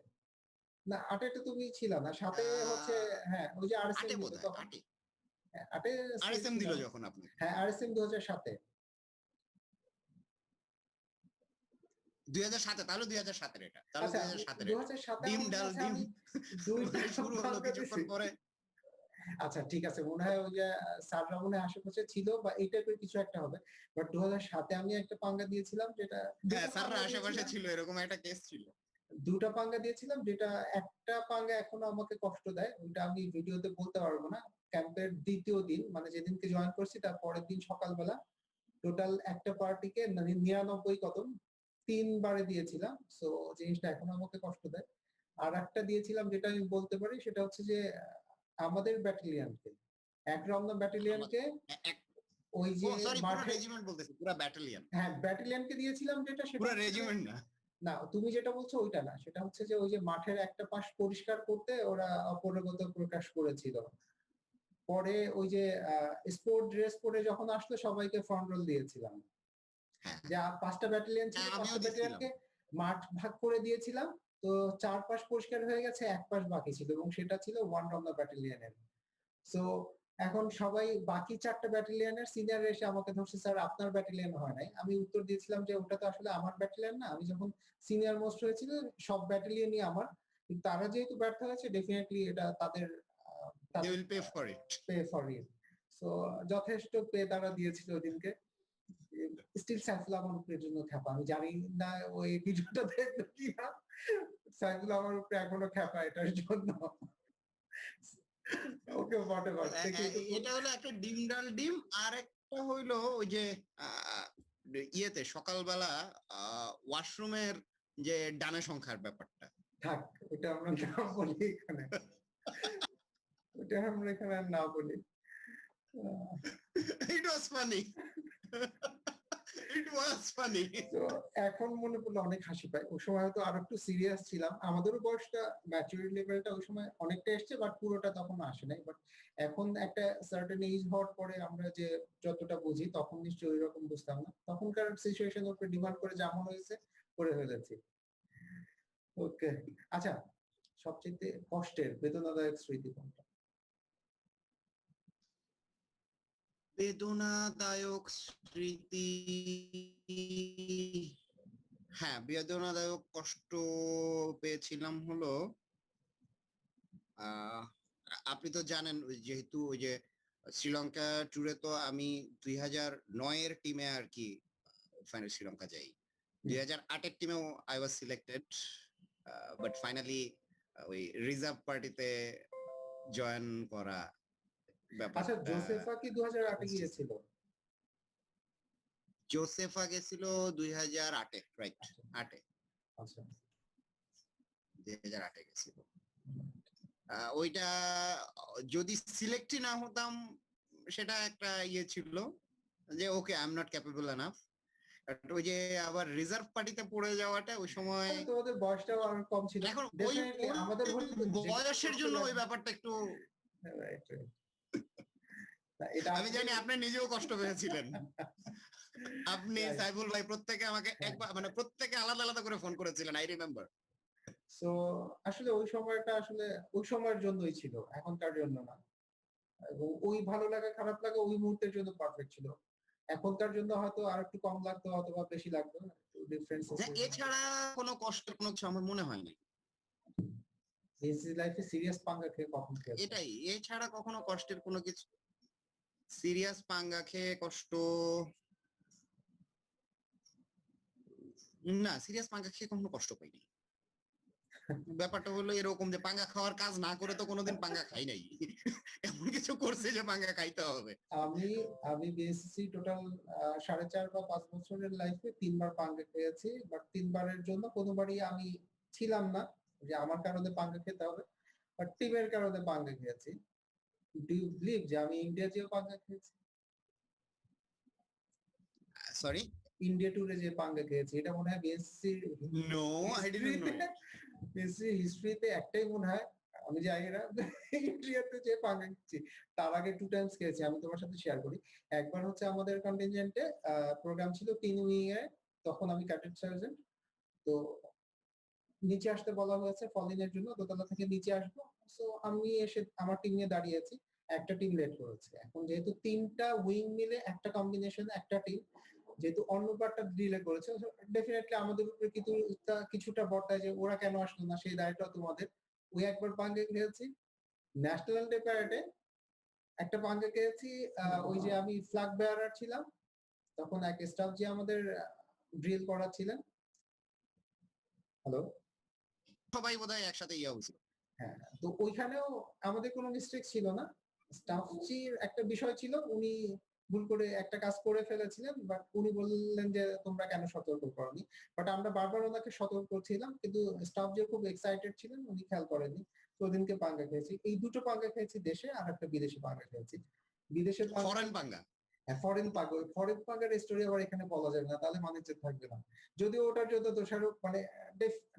না, আটেতে তুমি ছিলা না, সাথে হচ্ছে, হ্যাঁ ওই যে আরএসএম আটে দিত বোধহয়, তখন। আটে। আটে আরএসএম দিল ছিলাম। যখন আপনি হ্যাঁ, আরএসএম 2007-এ। 2007-এ, তাহলে 2007-এর এটা, তাহলে আচ্ছা, 2007-এর এটা। 2007-এ ডিম আমার মনে ডাল আছে ডিম আমি 2টা শুরু হলো পাঙ্গা কিছুক্ষণ দিছি। পরে। আচ্ছা ঠিক আছে, মনে হয় ওই যে স্যাররা মনে হয় আশেপাশে ছিল বা এই টাইপের কিছু একটা হবে। বাট 2007-এ আমি একটা পাঙ্গা দিয়েছিলাম, যেটা হ্যাঁ, 2টা স্যাররা পাঙ্গা আশেপাশে দিয়েছিলাম। ছিল, এরকম একটা কেস ছিল। 2টা পাঙ্গা দিয়েছিলাম, যেটা একটা পাঙ্গা এখনো আমাকে কষ্ট দেয়। ওইটা আমি ভিডিওতে বলতে পারবো না। ক্যাম্পের দ্বিতীয় দিন মানে যেদিনকে জয়েন করছি তার পরের দিন সকালবেলা টোটাল একটা পার্টিকে 99 কদম 3 বারে দিয়েছিলাম। সো জিনিসটা এখনো আমাকে কষ্ট দেয়। আরেকটা দিয়েছিলাম যেটা আমি বলতে পারি সেটা হচ্ছে যে আমাদের ব্যাটালিয়নকে ১ রমনা ব্যাটালিয়নকে ওই ও যে সরি, পুরো মাঠে রেজিমেন্ট বলতেছি, পুরো ব্যাটালিয়ন, হ্যাঁ, ব্যাটালিয়নকে দিয়েছিলাম যেটা সেটা পুরো হচ্ছে যে রেজিমেন্ট না। না, তুমি যেটা বলছো ওইটা না। সেটা হচ্ছে যে ওই যে মাঠের একটা পাশ পরিষ্কার করতে ওরা অপারগতা প্রকাশ করেছিল। পরে ওই যে স্পোর্ট ড্রেস পরে যখন আসলো সবাইকে ফ্রন্ট রোল দিয়েছিলাম। হ্যাঁ, যা ৫ টা ব্যাটালিয়ন ছিল, হ্যাঁ, ৫ আমিও টা দিছিলাম। ব্যাটালিয়নকে মাঠ ভাগ করে দিয়েছিলাম। তো ৪ পাশ পরিষ্কার হয়ে গেছে, ১ পাশ বাকি ছিল এবং সেটা ছিল 1 রমনা ব্যাটালিয়নের। সো এখন সবাই বাকি ৪ টা ব্যাটালিয়নের সিনিয়র এসে আমাকে ধরছে, "স্যার আপনার ব্যাটালিয়ন হয় নাই।" আমি উত্তর দিয়েছিলাম যে, "ওটা তো আসলে আমার ব্যাটালিয়ন না। আমি যখন সিনিয়র মোস্ট হয়েছিল সব ব্যাটালিয়নই আমার। কিন্তু তারা যেহেতু ব্যর্থ হয়েছে ডেফিনিটলি এটা তাদের আ দে তাদের will pay for it. Pay for it." So যথেষ্ট পে তারা দিয়েছিল ওদিনকে। স্টিল সাইফুল আমার উপরে জন্য খ্যাপা। আমি জানি না ওই ভিডিওটা দেখবে কিনা। সাইফুল আমার উপরে এখনো খ্যাপা এটার জন্য। ওকে হোয়াটএভার দেখি এটুকু এটা হলো একটা ডিম ডাল ডিম, আর একটা হইলো ওই যে আহ, ইয়েতে সকালবেলা ওয়াশরুমের যে ডানে সংখ্যার ব্যাপারটা। থাক ওটা আমরা না বলি এখানে। ওটা আমরা এখানে আর না বলি। Ah, it was funny, it was funny. তো এখন মনে পড়লে অনেক হাসি পায়। ওই সময় হয়তো আরো একটু সিরিয়াস ছিলাম। আমাদেরও বয়সটা ম্যাচুরিটি লেভেলটা ওই সময় অনেকটা এসছে বাট পুরোটা তখন আসে নাই। বাট এখন একটা সার্টেন এজ হওয়ার পরে আমরা যে যতটা বুঝি তখন নিশ্চয়ই ওইরকম বুঝতাম না। তখনকার সিচুয়েশন এর উপর ডিমান্ড করে যেমন হয়েছে করে ফেলেছি। ওকে। আচ্ছা, সবচাইতে কষ্টের বেদনাদায়ক স্মৃতি কোনটা? বেদনাদায়ক স্মৃতি, হ্যাঁ বেদনাদায়ক কষ্ট পেয়েছিলাম হলো আহ আপনি তো জানেন যেহেতু ওই যে শ্রীলঙ্কা ট্যুরে তো আমি 2009 এর টিমে আর কি ফাইনাল শ্রীলঙ্কা যাই। 2008 এর টিমেও I was selected, but finally ওই রিজার্ভ পার্টিতে জয়েন করা আচ্ছা, ব্যাপারটা। জোসেফা কি 2008 এ গিয়েছিল? জোসেফা গেছিল 2008-এ, রাইট, আচ্ছা, 8-এ, আচ্ছা। 2008-এ গেছিল। ওইটা যদি সিলেক্টই না হতাম সেটা একটা ইয়ে ছিল যে okay I am not capable enough. ওই যে আবার রিজার্ভ পার্টিতে পড়ে যাওয়াটা ওই সময়, তোমাদের বয়সটাও আর কম ছিল। এখন ওই ডেফিনিটলি ওই আমাদের হলে তো যেকোনো বয়সের করতে জন্য ওই লাগবে। ব্যাপারটা একটু, রাইট, রাইট। এটা আমি জানি আপনি নিজেও কষ্ট পেয়েছিলেন। আপনি রাইট। সাইফুল ভাই প্রত্যেকে আমাকে একবার মানে প্রত্যেকে আলাদা আলাদা করে ফোন করেছিলেন, আই রিমেম্বার। সো আসলে ওই সময়টা আসলে ওই সময়ের জন্যই ছিল, এখনকার জন্য না। এবং ওই ভালো লাগা খারাপ লাগা ওই মুহূর্তের জন্য পারফেক্ট ছিল। এখনকার জন্য হয়তো আরেকটু কম লাগতো অথবা বেশি লাগতো। একটু ডিফারেন্স আছে। এছাড়া কোনো কষ্টের কোনো কিছু আমার মনে হয় না। বিজি লাইফে সিরিয়াস পাঙ্গা খেয়ে কখন খেয়েছো? এটাই, এছাড়া কখনো কষ্টের কোনো কিছু, সিরিয়াস পাঙ্গা খেয়ে কষ্ট, না সিরিয়াস পাঙ্গা খেয়ে কখনো কষ্ট পাইনি। ব্যাপারটা হলো এরকম যে পাঙ্গা খাওয়ার কাজ না করে তো কোনোদিন পাঙ্গা খাই নাই। এমন কিছু করছে যে পাঙ্গা খাইতে হবে। আমি আমি বিএসসি টোটাল ৪.৫ বা ৫ বছরের লাইফে ৩ বার পাঙ্গা খেয়েছি। বাট ৩ বারের জন্য কোনবারই আমি ছিলাম না যে আমার কারণে পাঙ্গা খেতে হবে। বাট টিমের কারণে পাঙ্গা খেয়েছি। ডু ইউ বিলিভ যে আমি ইন্ডিয়া যেয়েও পাঙ্গা খেয়েছি? সরি, ইন্ডিয়া ট্যুরে যেয়ে পাঙ্গা খেয়েছি। এটা মনে হয় বিএসসির নো, আই ডিডন্ট নো হিস্ট্রিতে ইট। বিএসসির হিস্ট্রিতে একটাই মনে হয় আমি জানি না ইন্ডিয়াতে যেয়ে পাঙ্গা খেয়েছি। তার আগে 2 টাইমস খেয়েছি। আমি তোমার সাথে শেয়ার করি। একবার হচ্ছে আমাদের কন্টিনজেন্টে প্রোগ্রাম ছিল ৩ উইং এ। তখন আমি ক্যাডেট সার্জেন্ট। তো নিচে আসতে বলা হয়েছে ফলিং এর জন্য দোতলা থেকে নিচে আসবো। সো আমি এসে আমার টিম নিয়ে দাঁড়িয়ে আছি। একটা টিম লেট করেছে। এখন যেহেতু ৩ টা উইং মিলে একটা কম্বিনেশন একটা টিম যেহেতু অন্য পার্টটা ডিলে করেছে ডেফিনিটলি আমাদের উপরে কিছুটা বর্তায় যে ওরা কেন আসলো না সেই দায়টা তোমাদের। ওই একবার পাঙ্গে খেয়েছি। ন্যাশনাল ডে প্যারেডে একটা পাঙ্গে খেয়েছি। ওই যে আমি ফ্ল্যাগ বেয়ারার ছিলাম। তখন এক স্টাফ যে আমাদের ড্রিল করাচ্ছিলেন। হ্যালো? সবাই বোধহয় একসাথে ইয়া হয়েছিল। হ্যাঁ, তো ওইখানেও আমাদের কোনো মিস্টেক ছিল না। স্টাফজির একটা বিষয় ছিল, উনি ভুল করে একটা কাজ করে ফেলেছিলেন, বাট উনি বললেন যে তোমরা কেন সতর্ক করোনি। বাট আমরা বারবার ওনাকে সতর্ক করছিলাম, কিন্তু স্টাফজি খুব এক্সাইটেড ছিলেন, উনি খেয়াল করেননি। তো ওদিনকে পাঙ্গা খেয়েছি। এই দুটো পাঙ্গা খেয়েছি দেশে, আর একটা বিদেশি পাঙ্গা খেয়েছি। বিদেশের পাঙ্গা, ফরেন পাঙ্গা। হ্যাঁ, ফরেন পাঙ্গার স্টোরি আবার এখানে বলা যাবে না, তাহলে মানিজ্য থাকবে না। যদিও ওটার জন্য দোষারোপ মানে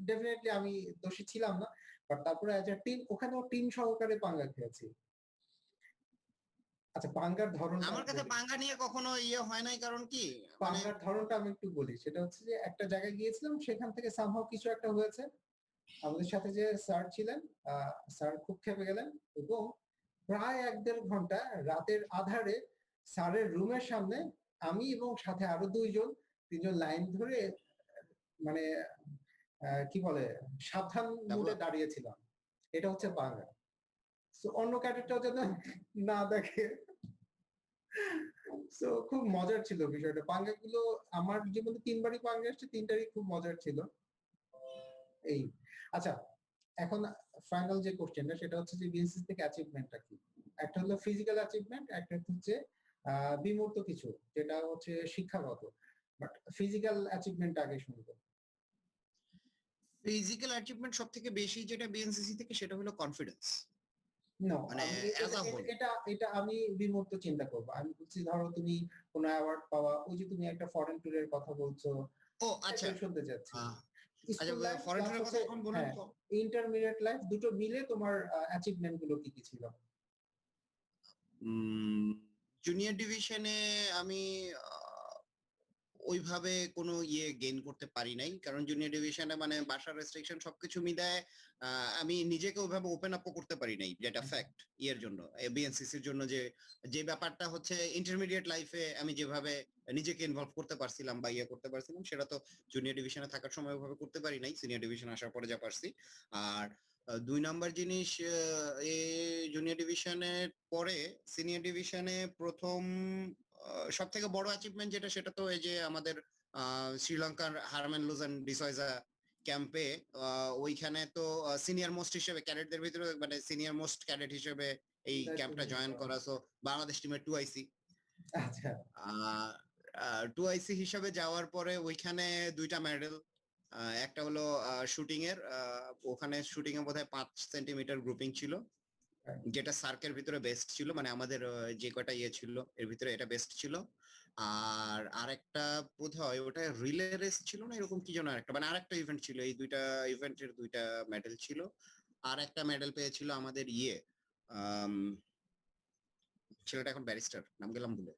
ডেফিনিটলি আমি দোষী ছিলাম না। বাট তারপরে অ্যাজ আ টিম ওখানেও টিম সহকারে পাঙ্গা খেয়েছি। আচ্ছা, পাঙ্গার ধরনটা আমার আমি কাছে বলি। পাঙ্গা নিয়ে কখনো ইয়ে হয় নাই, কারণ কি মানে পাঙ্গার ধরনটা আমি একটু বলি। সেটা হচ্ছে যে একটা জায়গায় গিয়েছিলাম, সেখান থেকে সামহাউ কিছু একটা হয়েছে। আমাদের সাথে যে স্যার ছিলেন, আ স্যার খুব ক্ষেপে গেলেন এবং প্রায় ১-১.৫ ঘন্টা রাতের আঁধারে স্যারের রুমের সামনে আমি এবং সাথে আরো ২ জন ৩ জন লাইন ধরে মানে কি বলে সাবধান তারপর মুডে দাঁড়িয়েছিলাম। এটা হচ্ছে পাঙ্গা। সো অন্য ক্যাডেটরাও যেন না দেখে। সো খুব মজার ছিল বিষয়টা। পাঙ্গাগুলো আমার জীবনে ৩ বারই পাঙ্গা এসছে, ৩ টারই খুব মজার ছিল। এই। আচ্ছা, এখন ফাইনাল যে কোয়েশ্চেনটা সেটা হচ্ছে যে বিএসসি থেকে অ্যাচিভমেন্টটা কি? একটা হলো ফিজিক্যাল অ্যাচিভমেন্ট, একটা হচ্ছে আ বিমূর্ত কিছু, যেটা হচ্ছে শিক্ষাগত। বাট ফিজিক্যাল অ্যাচিভমেন্টটা আগে শুনবো। ফিজিক্যাল অ্যাচিভমেন্ট সবথেকে বেশি যেটা বিএনসিসি থেকে সেটা হলো কনফিডেন্স। নো, মানে আমি অ্যাজ এটা আ এটা হোল। এটা এটা আমি বিমূর্ত চিন্তা করব। আমি বলছি ধরো তুমি কোন অ্যাওয়ার্ড পাওয়া, ওই যে তুমি একটা ফরেন ট্যুর এর কথা বলছো, ও আচ্ছা। টাইপের শুনতে চাচ্ছি। আ আচ্ছা, স্কুল লাইফ ফরেন প্লাস ট্যুরের কথা হচ্ছে, যখন বললেন হ্যাঁ, তো ইন্টারমিডিয়েট লাইফ দুটো মিলে তোমার অ্যাচিভমেন্ট গুলো কি, কি ছিল? জুনিয়র ডিভিশনে আমি আ ওইভাবে কোনো ইয়ে গেইন করতে পারি নাই। কারণ জুনিয়র ডিভিশনে মানে বাসার রেস্ট্রিকশন সবকিছু মিলায় আ আমি নিজেকে ওইভাবে ওপেন আপ ও করতে পারি নাই। যেটা আচ্ছা, ফ্যাক্ট ইয়ের জন্য, বিএনসিসির জন্য যে ব্যাপারটা হচ্ছে ইন্টারমিডিয়েট লাইফে আমি যেভাবে নিজেকে ইনভলভ করতে পারছিলাম বা ইয়ে করতে পারছিলাম সেটা তো জুনিয়র ডিভিশনে থাকার সময় ওভাবে করতে পারি নাই। সিনিয়র ডিভিশনে আসার পরে যা পারছি। আর ২ নাম্বার জিনিস, এ জুনিয়র ডিভিশনের পরে সিনিয়র ডিভিশনে ১ম সবথেকে বড় অ্যাচিভমেন্ট যেটা সেটা তো এই যে আমাদের শ্রীলঙ্কার হারম্যান লুজান ডিসয়েজা ক্যাম্পে ওইখানে তো সিনিয়র মোস্ট হিসেবে ক্যাডেটদের ভিতরে মানে সিনিয়র মোস্ট ক্যাডেট হিসেবে এই দায়িত্ব ক্যাম্পটা গ্রহণ জয়েন করা। করা। সো বাংলাদেশ টিমের 2 আইসি। আচ্ছা, আ আ 2 আইসি হিসাবে যাওয়ার পরে ওইখানে ২ টা মেডেল। একটা হলো শুটিং এর, ওখানে শুটিং এ বোধহয় ৫ সেন্টিমিটার গ্রুপিং ছিল। রাইট। যেটা সার্কের ভিতরে বেস্ট ছিল। মানে আমাদের যে কয়টা ইয়ে ছিল এর ভিতরে এটা বেস্ট ছিল। আর আরেকটা বোধহয় ওটা রিলে রেস ছিল না, এরকম কি যেন আরেকটা, মানে আরেকটা ইভেন্ট ছিল। এই ২ টা ইভেন্টের ২ টা মেডেল ছিল। আর একটা মেডেল পেয়েছিল আমাদের ইয়ে, আম ছেলেটা এখন ব্যারিস্টার, নাম গেলাম ভুলে।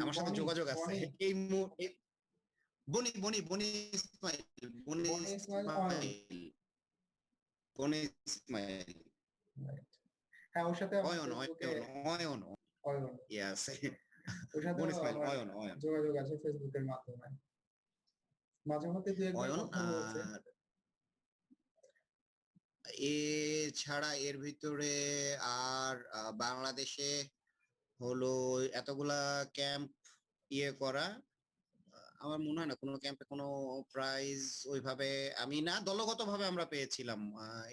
আমার সাথে বনি, যোগাযোগ আছে। বনি, এই বনি ইসমাইল, বনি বনি ইসমাইল অয়ন। ইসমাইল, বনি ইসমাইল। রাইট। হ্যাঁ, ওর সাথে আমার অয়ন, ফেসবুকে অয়ন, অয়ন। অয়ন। ইয়েস। ওর সাথেও বনি ইসমাইল, আমার অয়ন, অয়ন। যোগাযোগ আছে ফেসবুকের মাধ্যমে। মাঝে মধ্যে ২-১ বার অয়ন কথাও হয়েছে। আর এছাড়া এর ভিতরে আর বাংলাদেশে হলো এতগুলা ক্যাম্প ইয়ে করা। আমার মনে হয় না কোনো ক্যাম্পে কোনো প্রাইজ ওইভাবে আমি না, দলগতভাবে আমরা পেয়েছিলাম।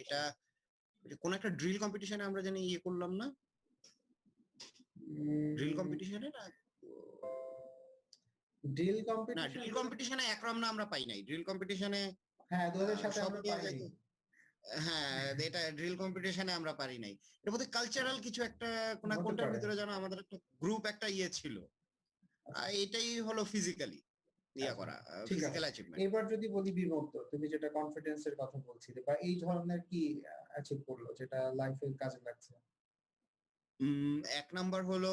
এটা কোন একটা ড্রিল কম্পিটিশনে আমরা জানি ইয়ে করলাম না? ড্রিল উম কম্পিটিশনে না? ড্রিল না, কম্পিটিশন ড্রিল ২০০০, কম্পিটিশনে একরাম না আমরা পাই নাই। ড্রিল কম্পিটিশনে হ্যাঁ, ২০০০ সব আমরা নিয়ে পাইনি। যাইতে, হ্যাঁ, এটা ড্রিল কম্পিটিশনে আমরা পারি নাই। এর মধ্যে কালচারাল কিছু একটা হতে কোনটার পারে। ভিতরে যেন আমাদের একটা গ্রুপ একটা ইয়ে ছিল। আচ্ছা, এটাই হলো ফিজিক্যালি ইয়া আচ্ছা, করা, ঠিক আছে। Physical achievement. এবার যদি বলি বিমূর্ত, তুমি যেটা কনফিডেন্স এর কথা বলছিলে বা এই ধরনের কি অ্যাচিভ করলো যেটা লাইফ এ কাজে লাগছে? ১ নাম্বার হলো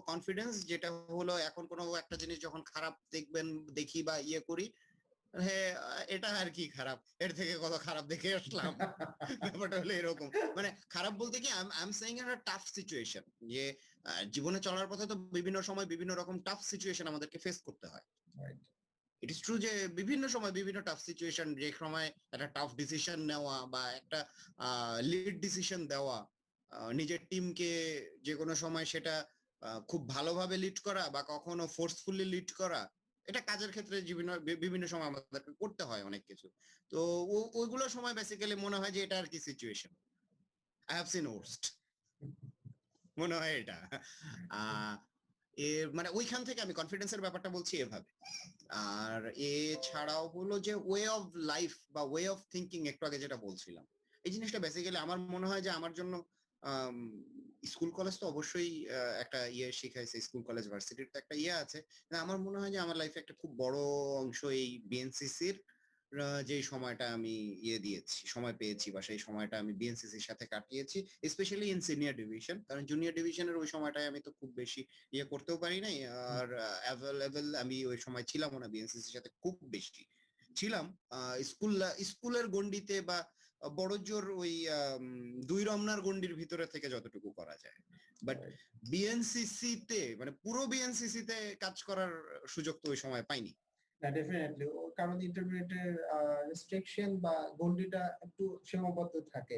কনফিডেন্স, যেটা হলো এখন কোনো একটা জিনিস যখন খারাপ দেখবেন, দেখি বা ইয়ে করি, হ্যাঁ, এটা আর কি খারাপ? এর থেকে কত খারাপ দেখে আসলাম। ব্যাপারটা হলো এরকম। মানে খারাপ বলতে কি আই এম সেইং একটা টাফ সিচুয়েশন, যে জীবনে চলার পথে তো বিভিন্ন সময় বিভিন্ন রকম টাফ সিচুয়েশন আমাদেরকে ফেস করতে হয়। রাইট। ইট ইস ট্রু যে বিভিন্ন সময় বিভিন্ন টাফ সিচুয়েশন, যে সময় একটা টাফ ডিসিশন নেওয়া বা একটা লিড ডিসিশন দেওয়া, নিজের টিমকে যেকোনো সময় সেটা খুব ভালোভাবে লিড করা বা কখনো ফোর্সফুলি লিড করা, এটা কাজের ক্ষেত্রে বিভিন্ন সময় আমাদেরকে করতে হয় অনেক কিছু। তো ওইগুলোর সময় বেসিক্যালি মনে হয় যে এটা আর কি situation. I have seen worst. মনে হয় এটা। আহ মানে ওইখান থেকে আমি কনফিডেন্সের ব্যাপারটা বলছি এভাবে। আর এছাড়াও হলো যে ওয়ে অফ লাইফ বা ওয়ে অফ থিংকিং একটু আগে যেটা বলছিলাম, এই জিনিসটা বেসিক্যালি আমার মনে হয় যে আমার জন্য স্কুল কলেজ তো অবশ্যই একটা ইয়ে শিখাইছে, স্কুল কলেজ ভার্সিটির তো একটা ইয়ে আছে। আমার মনে হয় যে আমার লাইফে একটা খুব বড় অংশ এই বিএনসিসির যে সময়টা আমি ইয়ে দিয়েছি, সময় পেয়েছি, বা সেই সময়টা আমি বিএনসিসির সাথে কাটিয়েছি, স্পেশালি ইন সিনিয়র ডিভিশন। কারণ জুনিয়র ডিভিশনের ওই সময়টায় আমি তো খুব বেশি ইয়ে করতেও পারি নাই, আর অ্যাভেলেবল আমি ওই সময় ছিলাম না বিএনসিসির সাথে খুব বেশি ছিলাম। স্কুলের গণ্ডিতে বা বড় জোর ওই 2 রমনার গণ্ডির ভিতরে থেকে যতটুকু করা যায়। বাট বিএনসিসি তে মানে পুরো বিএনসিসি তে কাজ করার সুযোগ তো ওই সময় পাইনি। না, ডেফিনেটলি কারণ ইন্টারমিডিয়েটের রেস্ট্রিকশন বা গন্ডিটা একটু সীমাবদ্ধ থাকে।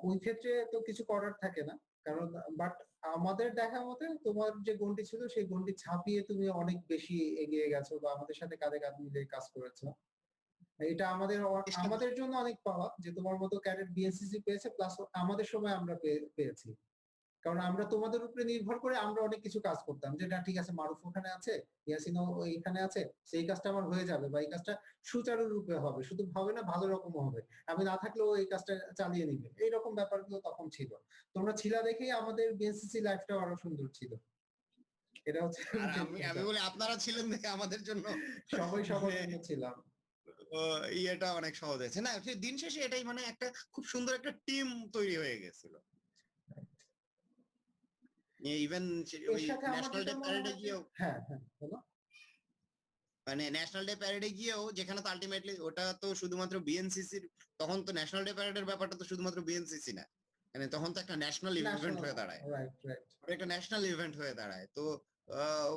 ওই ক্ষেত্রে তো কিছু করার থাকে না। কারণ বাট আমাদের দেখা মতে তোমার যে গন্ডি ছিল সেই গন্ডি ছাপিয়ে তুমি অনেক বেশি এগিয়ে গেছো বা আমাদের সাথে কাঁধে কাঁধ মিলিয়ে কাজ করেছো। এটা আমাদের জন্য অনেক পাওয়া যে তোমার মতো ক্যাডেট বিএনসিসি পেয়েছে, প্লাস আমাদের সময় আমরা পেয়েছি। কারণ আমরা তোমাদের উপরে নির্ভর করে আমরা অনেক কিছু কাজ করতাম, যে না ঠিক আছে মারুফ ওখানে আছে, ইয়াসিনও এখানে আছে, সেই কাজটা আমার হয়ে যাবে বা এই কাজটা সুচারুরূপে হবে, শুধু হবে না ভালো রকম হবে, আমি না থাকলেও এই কাজটা চালিয়ে নিবে, এইরকম ব্যাপারগুলো তখন ছিল। তোমরা ছিলা দেখেই আমাদের বিএনসিসি লাইফটা আরো সুন্দর ছিল। এটা হচ্ছে আর আমি বলি আপনারা ছিলেন দেখে আমাদের জন্য সবাই সবার জন্য ছিলাম। ইয়েটা অনেক সহজ হয়েছে। না দিন শেষে এটাই মানে একটা খুব সুন্দর একটা টিম তৈরি হয়ে গেছিল। ইভেন এর ওই সাথে আমার ন্যাশনাল যেটা ডে মনে প্যারেডে হয় গিয়েও, হ্যাঁ হ্যাঁ বলো। মানে ন্যাশনাল ডে প্যারেডে গিয়েও যেখানে তো আলটিমেটলি ওটা তো শুধুমাত্র বিএনসিসির, তখন তো ন্যাশনাল ডে প্যারেডের ব্যাপারটা তো শুধুমাত্র বিএনসিসি না, মানে তখন তো একটা ন্যাশনাল ইভেন্ট ন্যাশনাল, হয়ে দাঁড়ায়, রাইট রাইট। একটা ন্যাশনাল ইভেন্ট হয়ে দাঁড়ায়। তো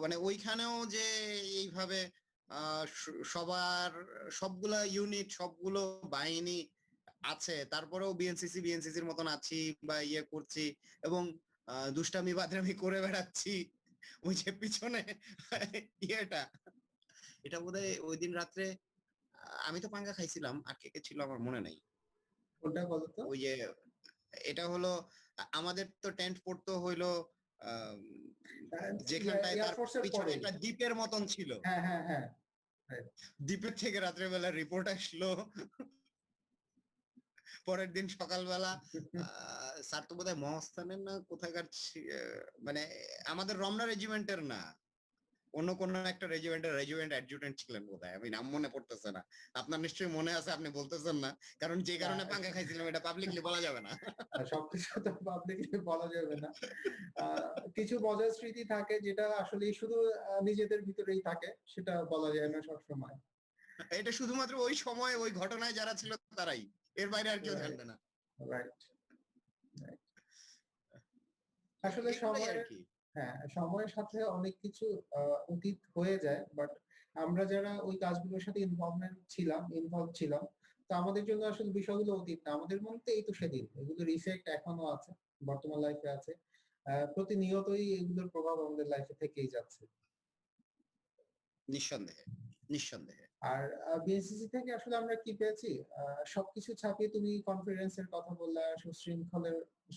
মানে ওইখানেও যে এইভাবে সবার সবগুলা ইউনিট সবগুলো বাহিনী আছে, তারপরেও বিএনসিসির মতন আছি বা ইয়ে করছি, এবং দুষ্টামি বাদরামি করে বেড়াচ্ছি ওই যে পিছনে ইয়েটা, এটা বোধহয় ওই দিন রাত্রে আমি তো পাঙ্গা খাইছিলাম, আর কে কে ছিল আমার মনে নাই। কোনটা বলো তো? ওই যে এটা হলো আমাদের তো টেন্ট পড়তো হইলো যেখানটায় তার এয়ারফোর্সের পিছনে পরে। একটা দ্বীপের মতন ছিল, হ্যাঁ হ্যাঁ হ্যাঁ। দ্বীপের থেকে রাত্রেবেলা রিপোর্ট আসলো, পরের দিন সকালবেলা স্যার তো বোধহয় মহাস্থানের না কোথাকার মানে আমাদের রমনা রেজিমেন্টের না, অন্য কোন একটা রেজিমেন্ট অ্যাডজুটেন্ট ছিলেন বোধহয়, আমি নাম মনে পড়তেছে না। আপনার নিশ্চয়ই মনে আছে, আপনি বলতেছেন না, কারণ যে কারণে পাঙ্গা খাইছিলাম এটা পাবলিকলি বলা যাবে না। সবকিছু তো পাবলিকলি বলা যাবে না। কিছু মজার স্মৃতি থাকে যেটা আসলে শুধু নিজেদের ভিতরেই থাকে, সেটা বলা যায় না সবসময়। এটা শুধুমাত্র ওই সময় ওই ঘটনায় যারা ছিল তারাই, এর বাইরে আর কেউ জানবে না। রাইট। আসলে এগুলোই আর সময়ের, কি। হ্যাঁ সময়ের সাথে অনেক কিছু অতীত হয়ে যায়, বাট আমরা যারা ওই কাজগুলোর সাথে ইনভলভ ছিলাম, তো আমাদের জন্য আসলে বিষয়গুলো অতীত না, আমাদের মধ্যে এই তো সেদিন, এগুলোর ইফেক্ট এখনো আছে, বর্তমান লাইফে আছে। প্রতিনিয়তই এগুলোর প্রভাব আমাদের লাইফে থেকেই যাচ্ছে। নিঃসন্দেহে, নিঃসন্দেহে। আর বিএনসিসি থেকে আসলে আমরা কি পেয়েছি? সবকিছু ছাপিয়ে তুমি কনফিডেন্স এর কথা বললা,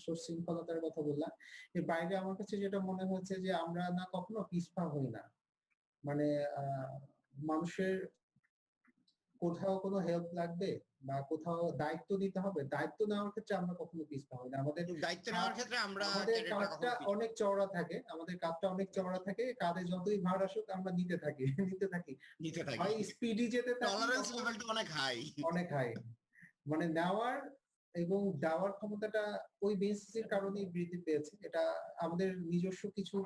সুশৃঙ্খলতার কথা বললা। এর বাইরে আমার কাছে যেটা মনে হয়েছে যে আমরা না কখনো পিছপা হই না। মানে আ মানুষের কোথাও কোনো হেল্প লাগবে বা কোথাও দায়িত্ব নিতে হবে, দায়িত্ব নেওয়ার ক্ষেত্রে আমরা কখনো পিছপা হই না। দায়িত্ব কা নেওয়ার ক্ষেত্রে আমরা আমাদের ক্যাডেটরা কাঁধটা কখনো পিছপা অনেক চওড়া থাকে। কাঁধে যতই ভার আসুক আমরা নিতে থাকি, নিতে থাকি। নিতে থাকি। হয় স্পিডি যেতে থাকি, টলারেন্স লেভেলটা অনেক হাই। অনেক হাই। মানে নেওয়ার এবং দেওয়ার ক্ষমতাটা ওই বিএনসিসির কারণেই বৃদ্ধি পেয়েছে। এটা আমাদের নিজস্ব কিছু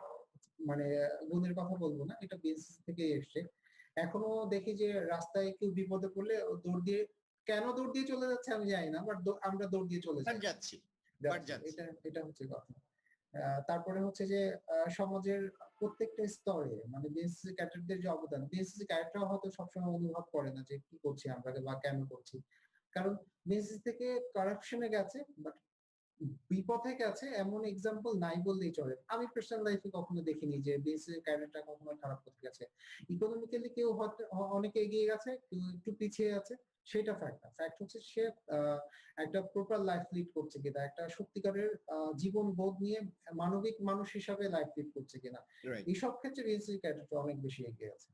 মানে গুণের কথা বলব না। এটা বিএনসিসি থেকেই এসছে। এখনো দেখি যে রাস্তায় কেউ বিপদে পড়লে ও দৌড় দিয়ে, কেন দৌড় দিয়ে চলে যাচ্ছে আমি জানি না। বাট আমরা দৌড় দিয়ে চলে বাট যাই। যাচ্ছি, বাট যাচ্ছি। এটা হচ্ছে কথা। তারপরে হচ্ছে যে সমাজের প্রত্যেকটা স্তরে মানে বিএনসিসি ক্যাডেটদের যে অবদান, বিএনসিসি ক্যাডেটরাও হয়তো সবসময় অনুভব করে না যে কি করছি আমরা বা কেন করছি। কারণ বিএনসিসি থেকে কারাপশন এ গেছে, বাট বিপথে গেছে এমন এক্সাম্পল নাই বললেই চলে। আমি পার্সোনাল লাইফে কখনো দেখিনি যে বিএসসি ক্যাডারটা কখনো খারাপ পথে গেছে। ইকোনমিক্যালি কেউ হয়তো অনেকে এগিয়ে গেছে, কেউ একটু পিছিয়ে আছে। সেটা ফ্যাক্ট না। ফ্যাক্ট হচ্ছে সে একটা প্রপার লাইফ লিড করছে কিনা, একটা সত্যিকারের জীবন বোধ নিয়ে মানবিক মানুষ হিসাবে লাইফ লিড করছে কিনা। রাইট। এইসব ক্ষেত্রে বিএনসিসি ক্যাডাররা অনেক বেশি এগিয়ে আছে।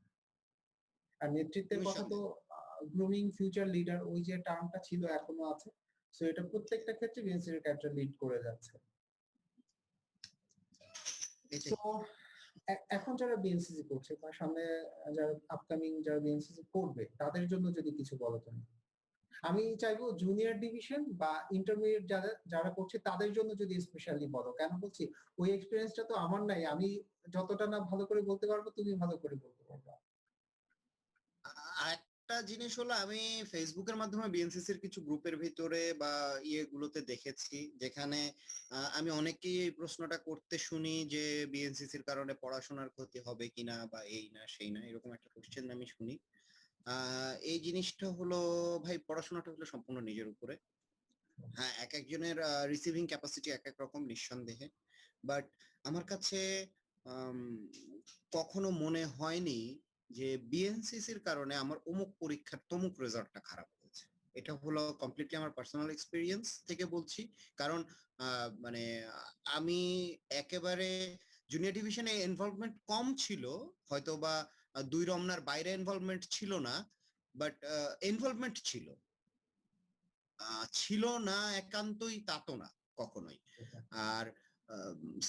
আর নেতৃত্বের কথা তো নিঃসন্দেহে। গ্রুমিং ফিউচার লিডার ওই যে টার্মটা ছিল এখনো আছে। সো এটা প্রত্যেকটা ক্ষেত্রে বিএনসিসির ক্যাডাররা লিড করে যাচ্ছে। এটাই। সো এখন যারা বিএনসিসি করছে বা সামনে যারা আপকামিং যারা বিএনসিসি করবে তাদের জন্য যদি কিছু বলো তুমি। আমি চাইবো জুনিয়র ডিভিশন বা ইন্টারমিডিয়েট যারা যারা করছে তাদের জন্য যদি স্পেশালি বলো। কেন বলছি? ওই এক্সপেরিয়েন্সটা তো আমার নাই। আমি যতটা না ভালো করে বলতে পারবো তুমি ভালো করে বলতে পারবা। আরেকটা জিনিস হলো আমি ফেসবুকের মাধ্যমে বিএনসিসির কিছু গ্রুপের ভিতরে বা ইয়েগুলোতে দেখেছি যেখানে আমি অনেকেই এই প্রশ্নটা করতে শুনি যে বিএনসিসির কারণে পড়াশোনার ক্ষতি হবে কিনা বা এই না সেই না এরকম একটা কোশ্চেন আমি শুনি। এই জিনিসটা হলো ভাই পড়াশোনাটা হলো সম্পূর্ণ নিজের উপরে। হ্যাঁ, একেকজনের রিসিভিং ক্যাপাসিটি একেক রকম নিঃসন্দেহে। বাট আমার কাছে আম কখনো মনে হয়নি যে বিএনসিসির কারণে আমার অমুক পরীক্ষার তমুক রেজাল্টটা খারাপ হয়েছে। এটা হলো কমপ্লিটলি আমার পার্সোনাল এক্সপেরিয়েন্স থেকে বলছি। কারণ মানে আমি একেবারে জুনিয়র ডিভিশনে ইনভলভমেন্ট কম ছিল। হয়তোবা ২ রমনার বাইরে ইনভলভমেন্ট ছিল না। বাট ইনভলভমেন্ট ছিল। ছিল না একান্তই তা তো না কখনোই। আর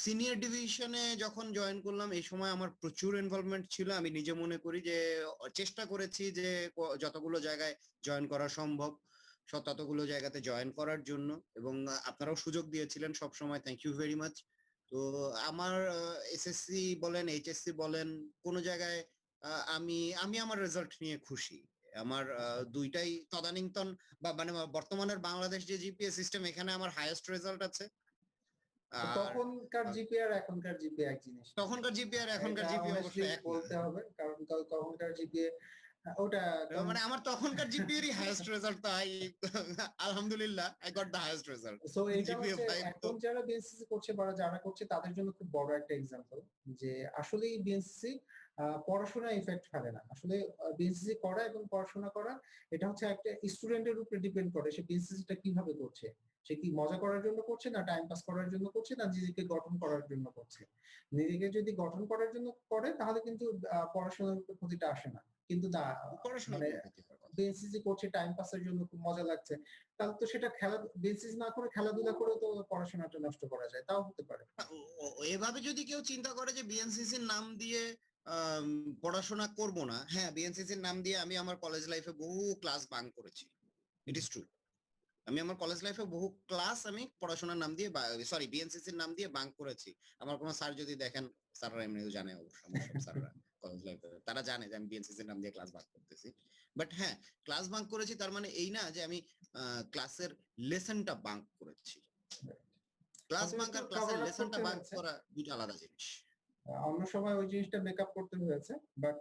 সিনিয়র ডিভিশনে যখন জয়েন করলাম এই সময় আমার প্রচুর ইনভলভমেন্ট ছিল। আমি নিজে মনে করি যে চেষ্টা করেছি যে যতগুলো জায়গায় জয়েন করা সম্ভব ততগুলো জায়গাতে জয়েন করার জন্য এবং আপনারাও সুযোগ দিয়েছিলেন সবসময়। Thank you very much. তো আমার এসএসসি বলেন, এইচএসসি বলেন কোন জায়গায় আমি আমি আমার রেজাল্ট নিয়ে খুশি। আমার দুইটাই তদানীন্তন বা মানে বর্তমানের বাংলাদেশ যে জিপিএ সিস্টেম এখানে আমার হাইয়েস্ট রেজাল্ট আছে। আর তখনকার জিপিএ আর এখনকার জিপিএ এক জিনিস না। তখনকার জিপিএ আর এখনকার এটা জিপিএ অবশ্য অনেস্টলি এক না। বলতে হবে। কারণ তখনকার জিপিএ ওটা মানে আমার তখনকার জিপিএ এরই হাইয়েস্ট রেজাল্ট তো আলহামদুলিল্লাহ I got the highest result. So এটা জিপিএ হচ্ছে 5 তো এখন যারা বিএনসিসি করছে বা যারা করছে তাদের জন্য খুব বড় একটা এক্সাম্পল যে আসলেই বিএনসিসি পড়াশোনা ইফেক্ট ফেলে না। আসলে বিএনসিসি করা এবং পড়াশোনা করা এটা হচ্ছে একটা স্টুডেন্টের উপরে ডিপেন্ড করে সে বিএনসিসিটা কিভাবে করছে। সে কি মজা করার জন্য করছে না টাইম পাস করার জন্য করছে না নিজেকে গঠন করার জন্য করছে। নিজেকে যদি গঠন করার জন্য করে তাহলে কিন্তু পড়াশোনার উপর ক্ষতিটা আসে না। কিন্তু না পড়াশোনার মানে কোনো ক্ষতি হওয়ার কথা। বিএনসিসি করছে টাইম পাসের জন্য খুব মজা লাগছে। তাহলে তো সেটা বেসিস না করে খেলাধুলা করেও তো পড়াশোনাটা নষ্ট করা যায়। তাও হতে পারে। এভাবে যদি কেউ চিন্তা করে যে বিএনসিসির নাম দিয়ে আম পড়াশোনা করব না। হ্যাঁ, বিএনসিসির নাম দিয়ে আমি আমার কলেজ লাইফে বহু ক্লাস বাঙ্ক করেছি। ইট ইস ট্রু। আমি আমার কলেজ লাইফে বহু ক্লাস আমি পড়াশোনার নাম দিয়ে সরি বিএনসিসির নাম দিয়ে বাঙ্ক করেছি। আমার কোন স্যার যদি দেখেন, স্যাররা এমনিও জানে অবশ্য আমার সব স্যাররা কলেজ লাইফে তারা জানে যে আমি বিএনসিসির নাম দিয়ে ক্লাস বাঙ্ক করতেছি। বাট হ্যাঁ, ক্লাস বাঙ্ক করেছি তার মানে এই না যে আমি ক্লাসের লেসনটা বাঙ্ক করেছি। ক্লাস হয়তো বাঙ্ক একটু আর ক্লাসের কভার আপ লেসনটা করতে বাঙ্ক হয়েছে। করা দুইটা আলাদা জিনিস। অন্য সময় ওই জিনিসটা মেকআপ করতে হয়েছে। বাট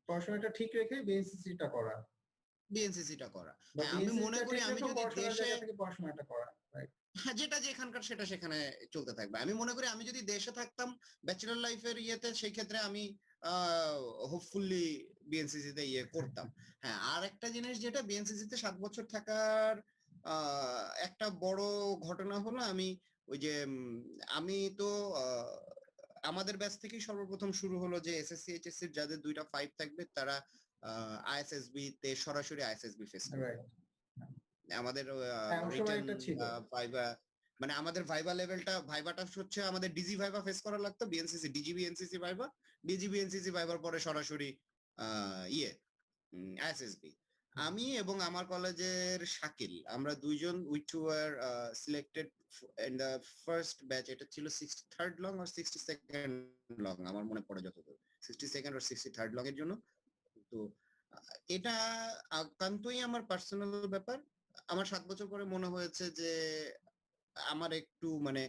পড়াশোনাটা ঠিক রেখে বিএনসিসিটা করা। বিএনসিসিটা করা। বা হ্যাঁ, আমি মনে বিএনসিসিটা করি ঠিক আমি রেখেও যদি পড়াশোনার দেশে জায়গা থেকে পড়াশোনাটা করা। রাইট। হ্যাঁ, যেটা যেখানকার সেটা সেখানে চলতে থাকবে। আমি মনে করি আমি যদি দেশে থাকতাম ব্যাচেলর লাইফের ইয়েতে সেই ক্ষেত্রে আমি হোপফুলি বিএনসিসি তে ইয়ে করতাম। হ্যাঁ, আর একটা জিনিস যেটা বিএনসিসি তে ৭ বছর থাকার একটা বড় ঘটনা হলো আমি ওই যে আমি তো আমাদের ব্যাচ থেকেই সর্বপ্রথম শুরু হলো যে এসএসসি এইচএসসি যাদের ২ টা ৫ থাকবে তারা আইএসএসবি তে সরাসরি আইএসএসবি ফেস করবে। রাইট। আমাদের হ্যাঁ, ওই সময় রিটেন এটা ছিল। ভাইবা মানে আমাদের ভাইবা লেভেলটা ভাইবাটা হচ্ছে আমাদের ডিজি ভাইবা ফেস করা লাগতো BNCC DGB NCC viva DGB NCC ভাইবার পরে সরাসরি ইয়ে আইএসএসবি আমি এবং আমার কলেজের শাকিল আমরা দুইজন we two are selected in the first batch এটা ছিল 63rd লং আর 62nd লং আমার মনে পড়ে যতদূর 62nd আর 63rd লং এর জন্য তো এটা একান্তই আমার পার্সোনাল ব্যাপার আমার ৭ বছর পরে মনে হয়েছে যে আমার একটু মানে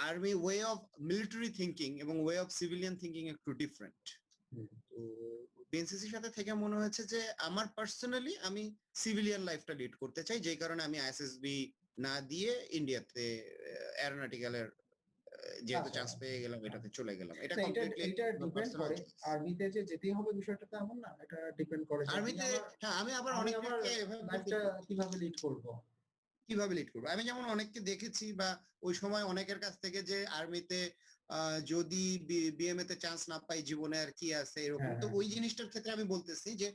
army way of military thinking এবং ওয়ে অফ সিভিলিয়ান থিঙ্কিং একটু ডিফারেন্ট তো বিএনসিসির সাথে থেকে মনে হয়েছে যে আমার পার্সোনালি আমি সিভিলিয়ান লাইফটা লিড করতে চাই যেই কারণে আমি আইএসএসবি না দিয়ে ইন্ডিয়াতে অ্যারোনটিক্যালের যেহেতু আচ্ছা চান্স পেয়ে গেলাম এটাতে চলে গেলাম। এটা না, এটা কমপ্লিটলি এটা ডিপেন্ড পার্সোনাল করে চয়েস। আর্মিতে যে যেতেই হবে বিষয়টা তো এমন না। এটা ডিপেন্ড করে যে আর্মিতে হ্যাঁ, আমি আবার আমি আমার অনেককে এভাবে লাইফটা কিভাবে লিড করব। কিভাবে লিড করবো? আমি যেমন অনেককে দেখেছি বা ওই সময় অনেকের কাছ থেকে যে আর্মিতে যদি বিএমএ তে চান্স না পাই জীবনে আর কি আছে এরকম। হ্যাঁ, তো হ্যাঁ। ওই জিনিসটার ক্ষেত্রে আমি বলতেছি যে